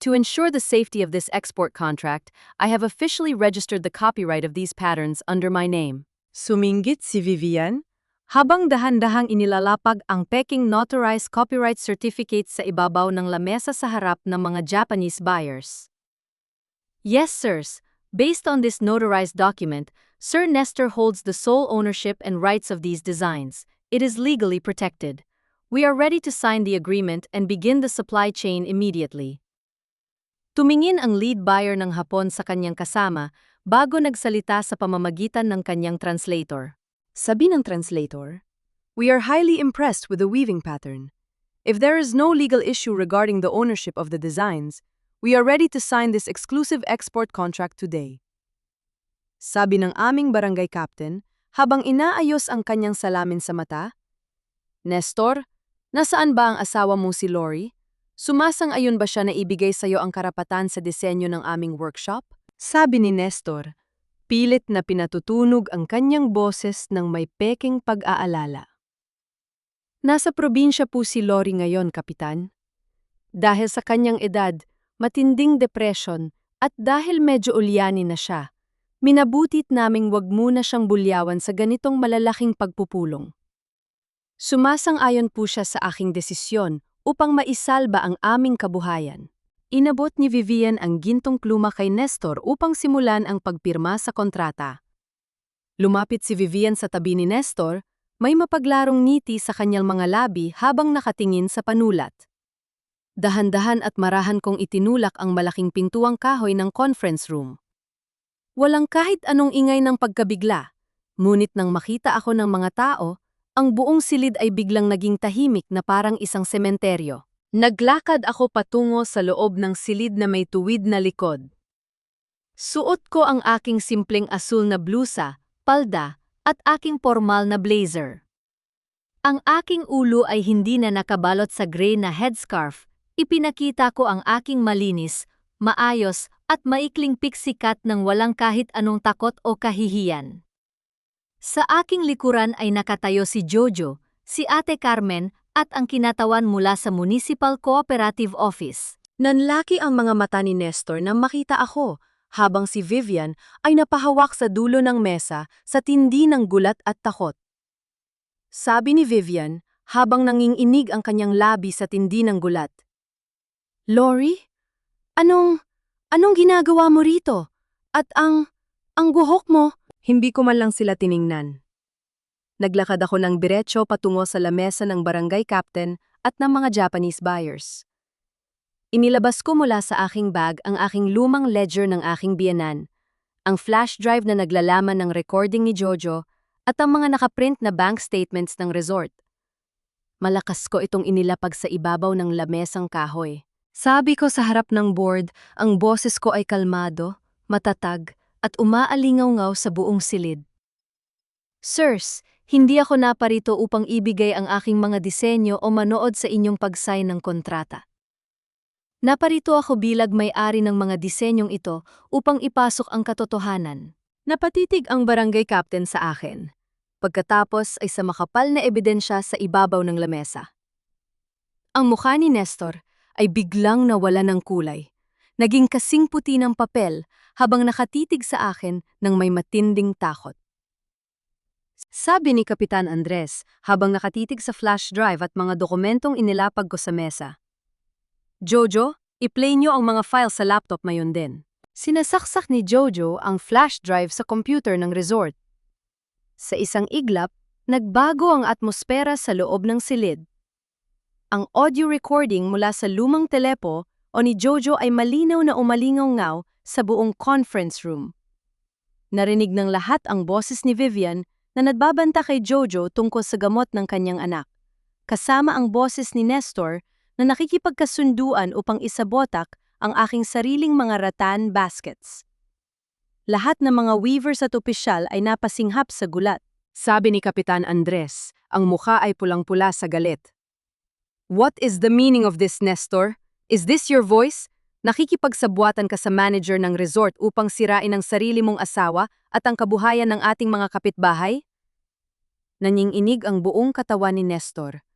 To ensure the safety of this export contract, I have officially registered the copyright of these patterns under my name. Suminggit si Vivian, habang dahan-dahang inilalapag ang peking notarized copyright certificate sa ibabaw ng lamesa sa harap ng mga Japanese buyers. Yes, sirs, based on this notarized document, Sir Nestor holds the sole ownership and rights of these designs. It is legally protected. We are ready to sign the agreement and begin the supply chain immediately. Tumingin ang lead buyer ng Hapon sa kanyang kasama bago nagsalita sa pamamagitan ng kanyang translator. Sabi ng translator, "We are highly impressed with the weaving pattern. If there is no legal issue regarding the ownership of the designs, we are ready to sign this exclusive export contract today." Sabi ng aming barangay captain habang inaayos ang kanyang salamin sa mata, "Nestor, nasaan ba ang asawa mong si Lori? Sumasang-ayon ba siya na ibigay sa iyo ang karapatan sa disenyo ng aming workshop?" Sabi ni Nestor, pilit na pinatutunog ang kanyang boses ng may peking pag-aalala. Nasa probinsya po si Lori ngayon, Kapitan. Dahil sa kanyang edad, matinding depression, at dahil medyo ulyanin na siya, minabutit naming wag muna siyang bulyawan sa ganitong malalaking pagpupulong. Sumasang-ayon po siya sa aking desisyon upang maisalba ang aming kabuhayan. Inabot ni Vivian ang gintong pluma kay Nestor upang simulan ang pagpirma sa kontrata. Lumapit si Vivian sa tabi ni Nestor, may mapaglarong ngiti sa kanyang mga labi habang nakatingin sa panulat. Dahan-dahan at marahan kong itinulak ang malaking pintuang kahoy ng conference room. Walang kahit anong ingay ng pagkabigla, ngunit nang makita ako ng mga tao, ang buong silid ay biglang naging tahimik na parang isang sementeryo. Naglakad ako patungo sa loob ng silid na may tuwid na likod. Suot ko ang aking simpleng asul na blusa, palda, at aking formal na blazer. Ang aking ulo ay hindi na nakabalot sa gray na headscarf. Ipinakita ko ang aking malinis, maayos, at maikling piksikat ng walang kahit anong takot o kahihiyan. Sa aking likuran ay nakatayo si Jojo, si Ate Carmen, at ang kinatawan mula sa Municipal Cooperative Office. Nanlaki ang mga mata ni Nestor nang makita ako, habang si Vivian ay napahawak sa dulo ng mesa sa tindi ng gulat at takot. Sabi ni Vivian, habang nanginginig ang kanyang labi sa tindi ng gulat, Lori? Anong ginagawa mo rito? At ang buhok mo? Hindi ko man lang sila tiningnan. Naglakad ako ng diretso patungo sa lamesa ng barangay captain at ng mga Japanese buyers. Inilabas ko mula sa aking bag ang aking lumang ledger ng aking biyenan, ang flash drive na naglalaman ng recording ni Jojo at ang mga nakaprint na bank statements ng resort. Malakas ko itong inilapag sa ibabaw ng lamesang kahoy. Sabi ko sa harap ng board, ang boses ko ay kalmado, matatag, at umaalingaw-ngaw sa buong silid. Sirs, hindi ako naparito upang ibigay ang aking mga disenyo o manood sa inyong pag-sign ng kontrata. Naparito ako bilang may-ari ng mga disenyong ito upang ipasok ang katotohanan. Napatitig ang barangay captain sa akin. Pagkatapos ay sa makapal na ebidensya sa ibabaw ng lamesa. Ang mukha ni Nestor ay biglang nawala ng kulay. Naging kasing puti ng papel habang nakatitig sa akin ng may matinding takot. Sabi ni Kapitan Andres habang nakatitig sa flash drive at mga dokumentong inilapag ko sa mesa. Jojo, i-play niyo ang mga file sa laptop mayon din. Sinasaksak ni Jojo ang flash drive sa computer ng resort. Sa isang iglap, nagbago ang atmosfera sa loob ng silid. Ang audio recording mula sa lumang telepo o ni Jojo ay malinaw na umalingaw-ngaw sa buong conference room. Narinig ng lahat ang boses ni Vivian na nagbabanta kay Jojo tungkol sa gamot ng kanyang anak, kasama ang boses ni Nestor na nakikipagkasunduan upang isabotak ang aking sariling mga rattan baskets. Lahat ng mga weavers at opisyal ay napasinghap sa gulat. Sabi ni Kapitan Andres, ang mukha ay pulang-pula sa galit. What is the meaning of this, Nestor? Is this your voice? Nakikipagsabuatan ka sa manager ng resort upang sirain ang sarili mong asawa at ang kabuhayan ng ating mga kapitbahay? Nanginginig ang buong katawan ni Nestor.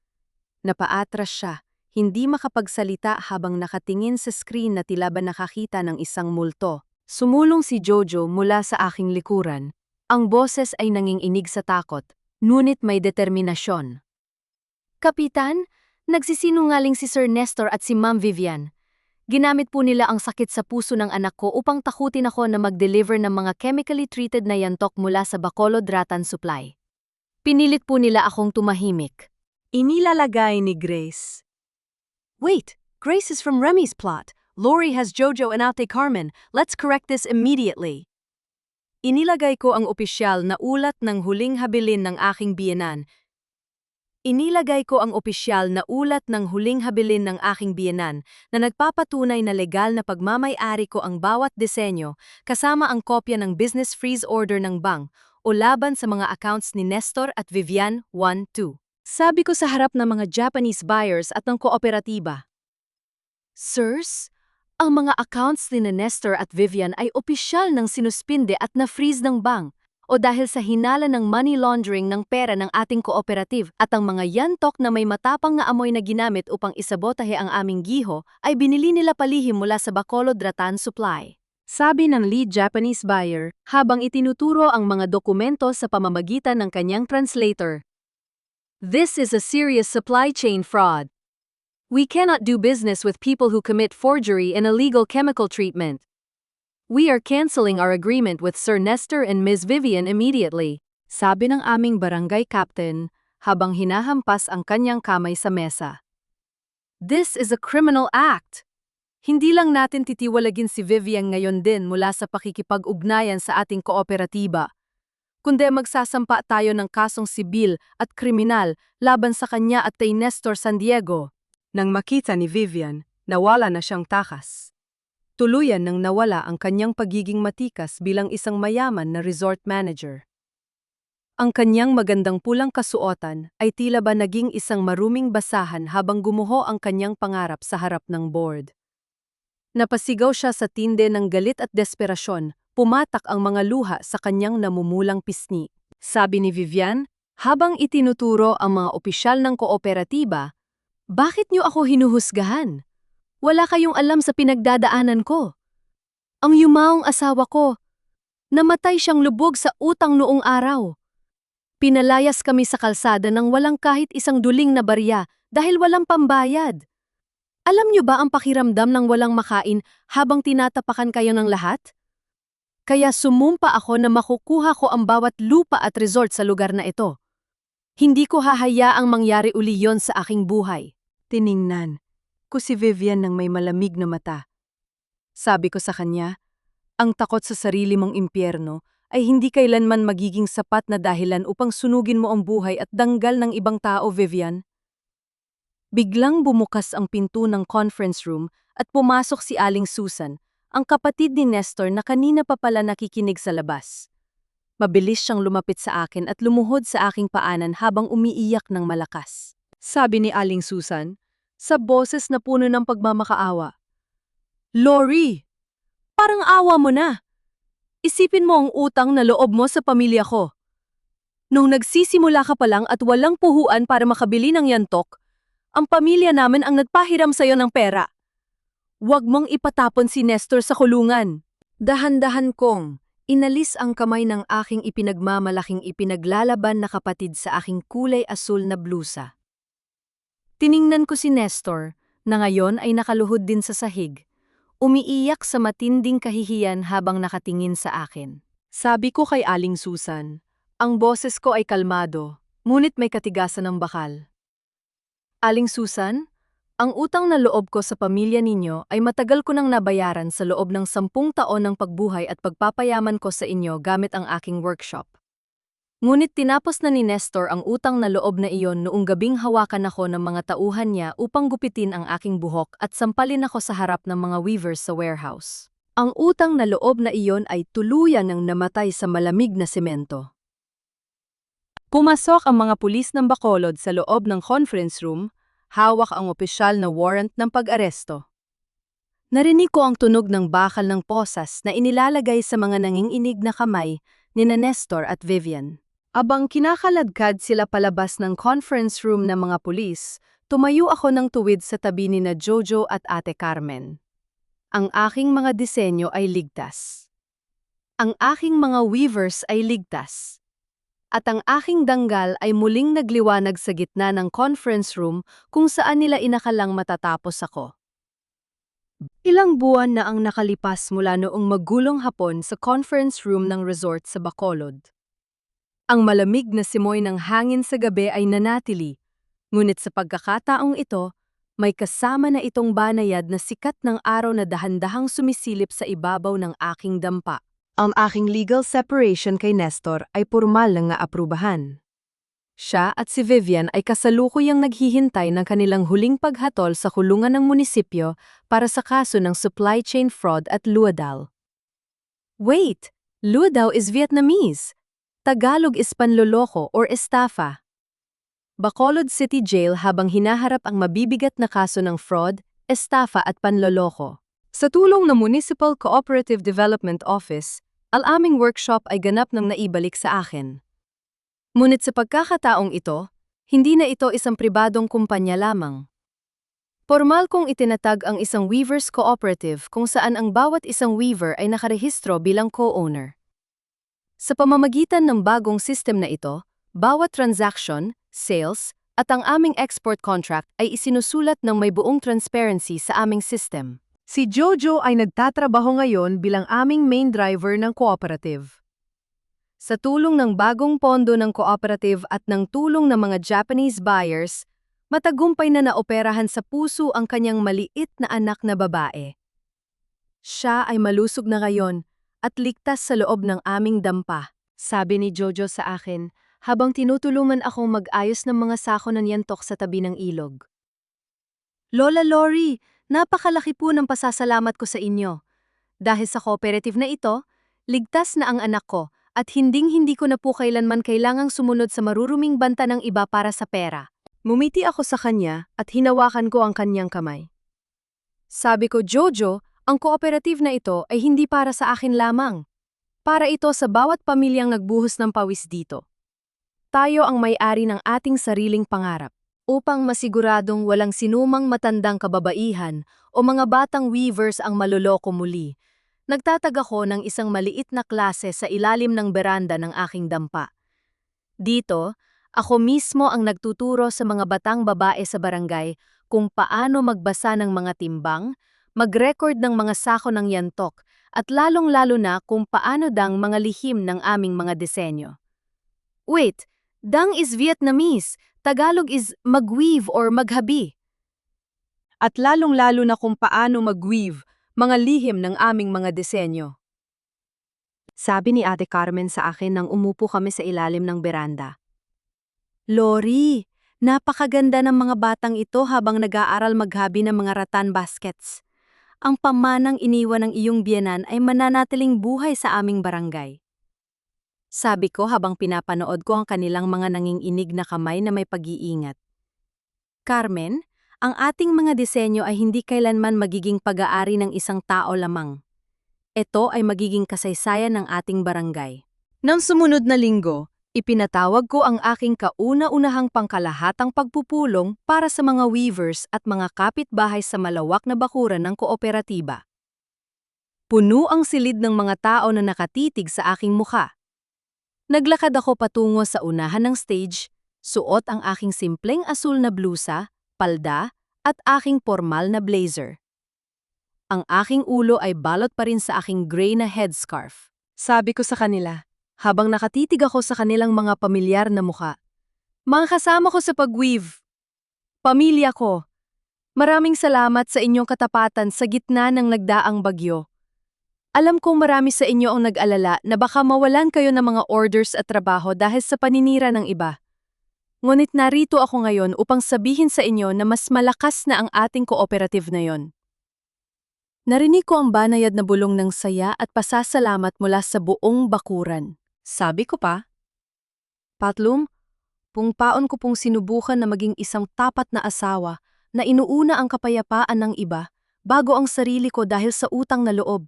Napaatras siya, hindi makapagsalita habang nakatingin sa screen na tila ba nakakita ng isang multo. Sumulong si Jojo mula sa aking likuran. Ang boses ay nanginginig sa takot, ngunit may determinasyon. Kapitan, nagsisinungaling si Sir Nestor at si Ma'am Vivian. Ginamit po nila ang sakit sa puso ng anak ko upang takutin ako na mag-deliver ng mga chemically treated na yantok mula sa Bacolod Rattan Supply. Pinilit po nila akong tumahimik. Inilalagay ni Grace. Wait, Grace is from Remy's plot. Lori has Jojo and Ate Carmen. Let's correct this immediately. Inilagay ko ang opisyal na ulat ng huling habilin ng aking biyenan. Na nagpapatunay na legal na pagmamay-ari ko ang bawat disenyo kasama ang kopya ng business freeze order ng bank o laban sa mga accounts ni Nestor at Vivian 1-2. Sabi ko sa harap ng mga Japanese buyers at ng kooperatiba. Sirs, ang mga accounts ni Nestor at Vivian ay opisyal ng sinuspinde at na-freeze ng bank o dahil sa hinala ng money laundering ng pera ng ating cooperative at ang mga yantok na may matapang na amoy na ginamit upang isabotahe ang aming giho ay binili nila palihim mula sa Bacolod Rattan Supply. Sabi ng lead Japanese buyer habang itinuturo ang mga dokumento sa pamamagitan ng kanyang translator. This is a serious supply chain fraud. We cannot do business with people who commit forgery and illegal chemical treatment. We are canceling our agreement with Sir Nestor and Ms. Vivian immediately, sabi ng aming barangay captain habang hinahampas ang kanyang kamay sa mesa. This is a criminal act. Hindi lang natin titiwalagin si Vivian ngayon din mula sa pakikipag-ugnayan sa ating kooperatiba, kundi magsasampa tayo ng kasong sibil at kriminal laban sa kanya at kay Nestor San Diego. Nang makita ni Vivian, nawala na siyang takas. Tuluyan nang nawala ang kanyang pagiging matikas bilang isang mayaman na resort manager. Ang kanyang magandang pulang kasuotan ay tila ba naging isang maruming basahan habang gumuho ang kanyang pangarap sa harap ng board. Napasigaw siya sa tinde ng galit at desperasyon, pumatak ang mga luha sa kanyang namumulang pisngi. Sabi ni Vivian, habang itinuturo ang mga opisyal ng kooperatiba, bakit niyo ako hinuhusgahan? Wala kayong alam sa pinagdadaanan ko. Ang yumaong asawa ko, namatay siyang lubog sa utang noong araw. Pinalayas kami sa kalsada ng walang kahit isang duling na barya dahil walang pambayad. Alam niyo ba ang pakiramdam ng walang makain habang tinatapakan kayo ng lahat? Kaya sumumpa ako na makukuha ko ang bawat lupa at resort sa lugar na ito. Hindi ko hahayaang mangyari uli yon sa aking buhay. Tiningnan ko si Vivian ng may malamig na mata. Sabi ko sa kanya, ang takot sa sarili mong impyerno ay hindi kailanman magiging sapat na dahilan upang sunugin mo ang buhay at danggal ng ibang tao, Vivian. Biglang bumukas ang pinto ng conference room at pumasok si Aling Susan, ang kapatid ni Nestor na kanina pa pala nakikinig sa labas. Mabilis siyang lumapit sa akin at lumuhod sa aking paanan habang umiiyak ng malakas. Sabi ni Aling Susan, sa boses na puno ng pagmamakaawa, "Lori, parang awa mo na. Isipin mo ang utang na loob mo sa pamilya ko. Nung nagsisimula ka pa lang at walang puhuan para makabili ng yantok, ang pamilya namin ang nagpahiram sa'yo ng pera. Huwag mong ipatapon si Nestor sa kulungan." Dahan-dahan kong inalis ang kamay ng aking ipinagmamalaking ipinaglalaban na kapatid sa aking kulay asul na blusa. Tiningnan ko si Nestor, na ngayon ay nakaluhod din sa sahig. Umiiyak sa matinding kahihiyan habang nakatingin sa akin. Sabi ko kay Aling Susan, ang boses ko ay kalmado, ngunit may katigasan ng bakal. Aling Susan, ang utang na loob ko sa pamilya ninyo ay matagal ko nang nabayaran sa loob ng 10 taon ng pagbuhay at pagpapayaman ko sa inyo gamit ang aking workshop. Ngunit tinapos na ni Nestor ang utang na loob na iyon noong gabing hawakan ako ng mga tauhan niya upang gupitin ang aking buhok at sampalin ako sa harap ng mga weavers sa warehouse. Ang utang na loob na iyon ay tuluyan ng namatay sa malamig na semento. Pumasok ang mga pulis ng Bacolod sa loob ng conference room, hawak ang opisyal na warrant ng pag-aresto. Narinig ko ang tunog ng bakal ng posas na inilalagay sa mga nanginginig na kamay ni Nestor at Vivian. Abang kinakaladkad sila palabas ng conference room ng mga pulis, tumayo ako ng tuwid sa tabi ni na Jojo at Ate Carmen. Ang aking mga disenyo ay ligtas. Ang aking mga weavers ay ligtas. At ang aking danggal ay muling nagliwanag sa gitna ng conference room kung saan nila inakalang matatapos ako. Ilang buwan na ang nakalipas mula noong magulong hapon sa conference room ng resort sa Bacolod. Ang malamig na simoy ng hangin sa gabi ay nanatili, ngunit sa pagkakataong ito, may kasama na itong banayad na sikat ng araw na dahan-dahang sumisilip sa ibabaw ng aking dampa. Ang aking legal separation kay Nestor ay pormal na naaprubahan. Siya at si Vivian ay kasalukuyang naghihintay ng kanilang huling paghatol sa kulungan ng munisipyo para sa kaso ng supply chain fraud at luadal. Wait, luadal is Vietnamese. Tagalog is panloloko or estafa. Bacolod City Jail habang hinaharap ang mabibigat na kaso ng fraud, estafa at panloloko. Sa tulong ng Municipal Cooperative Development Office, ang aming workshop ay ganap ng naibalik sa akin. Ngunit sa pagkakataong ito, hindi na ito isang pribadong kumpanya lamang. Formal kong itinatag ang isang weavers cooperative kung saan ang bawat isang weaver ay nakarehistro bilang co-owner. Sa pamamagitan ng bagong system na ito, bawat transaction, sales, at ang aming export contract ay isinusulat ng may buong transparency sa aming system. Si Jojo ay nagtatrabaho ngayon bilang aming main driver ng cooperative. Sa tulong ng bagong pondo ng cooperative at ng tulong ng mga Japanese buyers, matagumpay na naoperahan sa puso ang kanyang maliit na anak na babae. Siya ay malusog na ngayon at ligtas sa loob ng aming dampa, sabi ni Jojo sa akin habang tinutulungan akong mag-ayos ng mga sako ng yantok sa tabi ng ilog. Lola Lori, napakalaki po ng pasasalamat ko sa inyo. Dahil sa cooperative na ito, ligtas na ang anak ko at hinding-hindi ko na po kailanman kailangang sumunod sa maruruming banta ng iba para sa pera. Ngumiti ako sa kanya at hinawakan ko ang kanyang kamay. Sabi ko, Jojo, ang cooperative na ito ay hindi para sa akin lamang. Para ito sa bawat pamilyang nagbuhos ng pawis dito. Tayo ang may-ari ng ating sariling pangarap, upang masiguradong walang sinumang matandang kababaihan o mga batang weavers ang maloloko muli. Nagtatag ako ng isang maliit na klase sa ilalim ng beranda ng aking dampa. Dito, ako mismo ang nagtuturo sa mga batang babae sa barangay kung paano magbasa ng mga timbang, mag-record ng mga sako ng yantok, at lalong-lalo na kung paano dang mga lihim ng aming mga disenyo. Wait, dang is Vietnamese, Tagalog is magweave or maghabi. At lalong-lalo na kung paano mag-weave, mga lihim ng aming mga disenyo. Sabi ni Ate Carmen sa akin nang umupo kami sa ilalim ng beranda. Lori, napakaganda ng mga batang ito habang nag-aaral maghabi ng mga rattan baskets. Ang pamanang iniwan ng iyong biyenan ay mananatiling buhay sa aming barangay. Sabi ko habang pinapanood ko ang kanilang mga nanginginig na kamay na may pag-iingat. Carmen, ang ating mga disenyo ay hindi kailanman magiging pag-aari ng isang tao lamang. Ito ay magiging kasaysayan ng ating barangay. Nang sumunod na linggo, ipinatawag ko ang aking kauna-unahang pangkalahatang pagpupulong para sa mga weavers at mga kapitbahay sa malawak na bakuran ng kooperatiba. Puno ang silid ng mga tao na nakatitig sa aking mukha. Naglakad ako patungo sa unahan ng stage, suot ang aking simpleng asul na blusa, palda, at aking formal na blazer. Ang aking ulo ay balot pa rin sa aking gray na headscarf. Sabi ko sa kanila, habang nakatitig ako sa kanilang mga pamilyar na mukha. Mga kasama ko sa pag-weave. Pamilya ko. Maraming salamat sa inyong katapatan sa gitna ng nagdaang bagyo. Alam kong marami sa inyo ang nag-alala na baka mawalan kayo ng mga orders at trabaho dahil sa paninira ng iba. Ngunit narito ako ngayon upang sabihin sa inyo na mas malakas na ang ating cooperative na yon. Narinig ko ang banayad na bulong ng saya at pasasalamat mula sa buong bakuran. Sabi ko pa, Patlum, pungpaon ko pong sinubukan na maging isang tapat na asawa na inuuna ang kapayapaan ng iba bago ang sarili ko dahil sa utang na loob.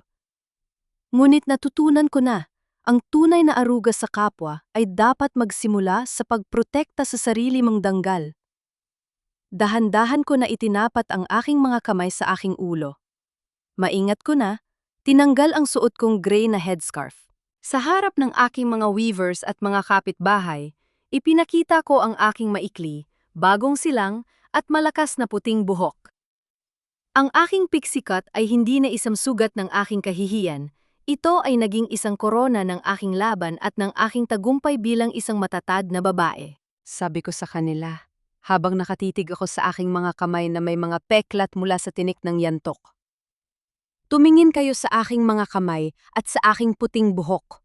Ngunit natutunan ko na, ang tunay na aruga sa kapwa ay dapat magsimula sa pagprotekta sa sarili mong danggal. Dahan-dahan ko na itinapat ang aking mga kamay sa aking ulo. Maingat ko na, tinanggal ang suot kong gray na headscarf. Sa harap ng aking mga weavers at mga kapitbahay, ipinakita ko ang aking maikli, bagong silang, at malakas na puting buhok. Ang aking pixie cut ay hindi na isang sugat ng aking kahihiyan, ito ay naging isang korona ng aking laban at ng aking tagumpay bilang isang matatag na babae. Sabi ko sa kanila, habang nakatitig ako sa aking mga kamay na may mga peklat mula sa tinik ng yantok. Tumingin kayo sa aking mga kamay at sa aking puting buhok.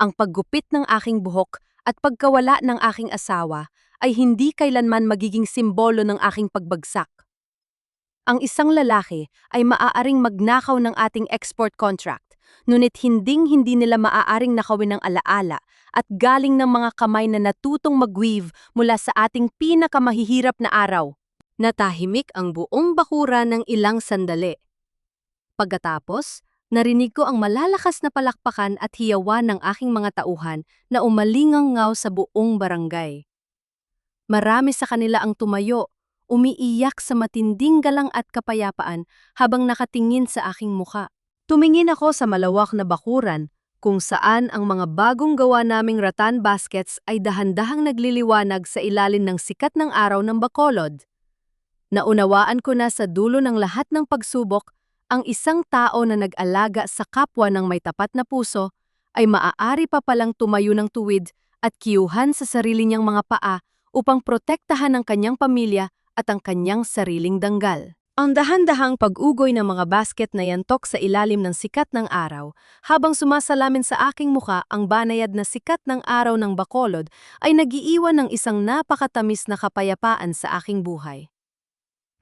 Ang paggupit ng aking buhok at pagkawala ng aking asawa ay hindi kailanman magiging simbolo ng aking pagbagsak. Ang isang lalaki ay maaaring magnakaw ng ating export contract, ngunit hinding-hindi nila maaaring nakawin ng alaala at galing ng mga kamay na natutong mag-weave mula sa ating pinakamahihirap na araw. Natahimik ang buong bakuran ng ilang sandali. Pagkatapos, narinig ko ang malalakas na palakpakan at hiyawan ng aking mga tauhan na umalingangaw sa buong barangay. Marami sa kanila ang tumayo, umiiyak sa matinding galang at kapayapaan habang nakatingin sa aking muka. Tumingin ako sa malawak na bakuran kung saan ang mga bagong gawa naming rattan baskets ay dahan-dahang nagliliwanag sa ilalim ng sikat ng araw ng Bacolod. Naunawaan ko na sa dulo ng lahat ng pagsubok, ang isang tao na nag-alaga sa kapwa ng may tapat na puso ay maaari pa palang tumayo ng tuwid at kiyuhan sa sarili niyang mga paa upang protektahan ang kanyang pamilya at ang kanyang sariling danggal. Ang dahan-dahang pag-ugoy ng mga basket na yantok sa ilalim ng sikat ng araw habang sumasalamin sa aking muka ang banayad na sikat ng araw ng Bacolod ay nagiiwan ng isang napakatamis na kapayapaan sa aking buhay.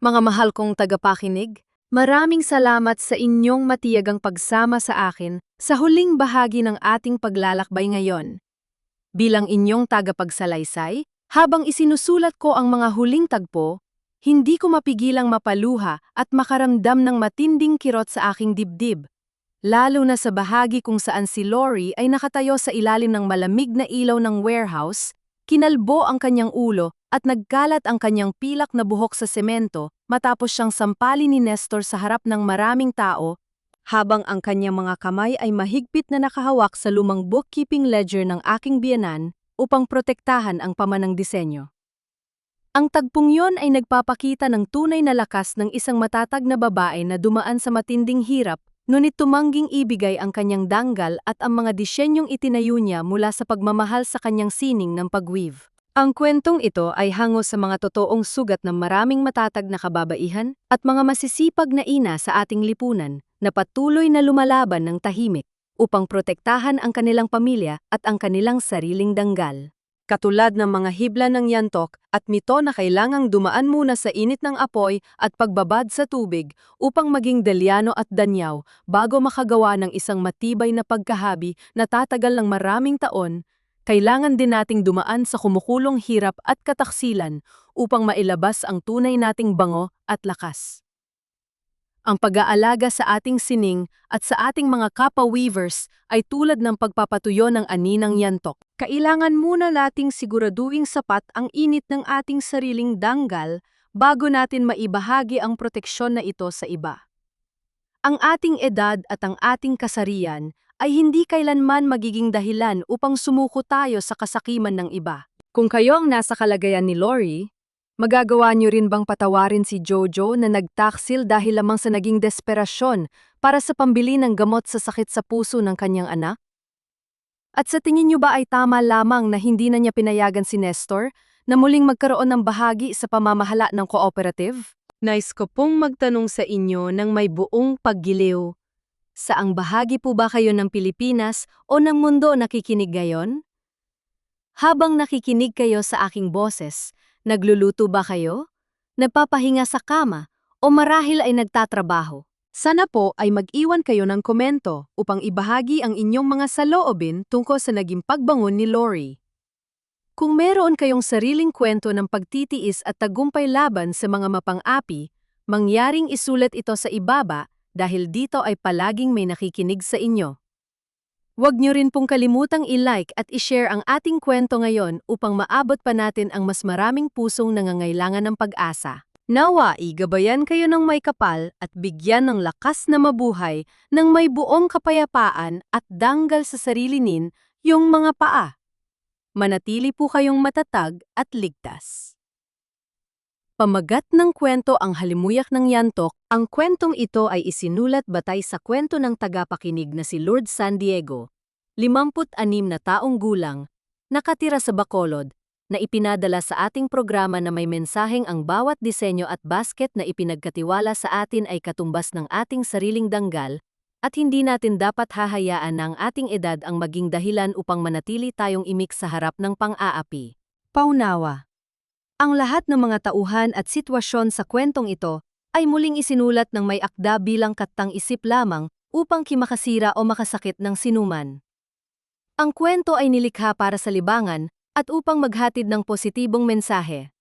Mga mahal kong tagapakinig, maraming salamat sa inyong matiyagang pagsama sa akin sa huling bahagi ng ating paglalakbay ngayon. Bilang inyong tagapagsalaysay, habang isinusulat ko ang mga huling tagpo, hindi ko mapigilang mapaluha at makaramdam ng matinding kirot sa aking dibdib. Lalo na sa bahagi kung saan si Lori ay nakatayo sa ilalim ng malamig na ilaw ng warehouse, kinalbo ang kanyang ulo at nagkalat ang kanyang pilak na buhok sa semento matapos siyang sampalin ni Nestor sa harap ng maraming tao, habang ang kanyang mga kamay ay mahigpit na nakahawak sa lumang bookkeeping ledger ng aking biyenan upang protektahan ang pamanang disenyo. Ang tagpong yon ay nagpapakita ng tunay na lakas ng isang matatag na babae na dumaan sa matinding hirap, ngunit tumangging ibigay ang kanyang danggal at ang mga disenyong itinayo niya mula sa pagmamahal sa kanyang sining ng pagweave. Ang kwentong ito ay hango sa mga totoong sugat ng maraming matatag na kababaihan at mga masisipag na ina sa ating lipunan na patuloy na lumalaban ng tahimik upang protektahan ang kanilang pamilya at ang kanilang sariling danggal. Katulad ng mga hibla ng yantok at mito na kailangang dumaan muna sa init ng apoy at pagbabad sa tubig upang maging delyano at danyaw bago makagawa ng isang matibay na pagkahabi na tatagal ng maraming taon, kailangan din nating dumaan sa kumukulong hirap at kataksilan upang mailabas ang tunay nating bango at lakas. Ang pag-aalaga sa ating sining at sa ating mga kapwa-weavers ay tulad ng pagpapatuyo ng ani ng yantok. Kailangan muna nating siguraduing sapat ang init ng ating sariling danggal bago natin maibahagi ang proteksyon na ito sa iba. Ang ating edad at ang ating kasarian ay hindi kailanman magiging dahilan upang sumuko tayo sa kasakiman ng iba. Kung kayo ang nasa kalagayan ni Lori, magagawa niyo rin bang patawarin si Jojo na nagtaksil dahil lamang sa naging desperasyon para sa pambili ng gamot sa sakit sa puso ng kanyang anak? At sa tingin niyo ba ay tama lamang na hindi na niya pinayagan si Nestor na muling magkaroon ng bahagi sa pamamahala ng cooperative? Nais ko pong magtanong sa inyo ng may buong paggiliw. Saang bahagi po ba kayo ng Pilipinas o ng mundo nakikinig ngayon? Habang nakikinig kayo sa aking boses, nagluluto ba kayo? Nagpapahinga sa kama? O marahil ay nagtatrabaho? Sana po ay mag-iwan kayo ng komento upang ibahagi ang inyong mga saloobin tungkol sa naging pagbangon ni Lori. Kung meron kayong sariling kwento ng pagtitiis at tagumpay laban sa mga mapang-api, mangyaring isulat ito sa ibaba dahil dito ay palaging may nakikinig sa inyo. Huwag niyo rin pong kalimutang i-like at i-share ang ating kwento ngayon upang maabot pa natin ang mas maraming pusong nangangailangan ng pag-asa. Nawa, igabayan kayo ng may kapal at bigyan ng lakas na mabuhay ng may buong kapayapaan at danggal sa sarilinin yung mga paa. Manatili po kayong matatag at ligtas. Pamagat ng kwento ang halimuyak ng yantok. Ang kwentong ito ay isinulat batay sa kwento ng tagapakinig na si Lord San Diego, 56 na taong gulang, nakatira sa Bacolod, na ipinadala sa ating programa na may mensaheng ang bawat disenyo at basket na ipinagkatiwala sa atin ay katumbas ng ating sariling danggal at hindi natin dapat hahayaan na ang ating edad ang maging dahilan upang manatili tayong imik sa harap ng pang-aapi. Paunawa. Ang lahat ng mga tauhan at sitwasyon sa kwentong ito ay muling isinulat ng may akda bilang katang-isip lamang upang kimakasira o makasakit ng sinuman. Ang kwento ay nilikha para sa libangan at upang maghatid ng positibong mensahe.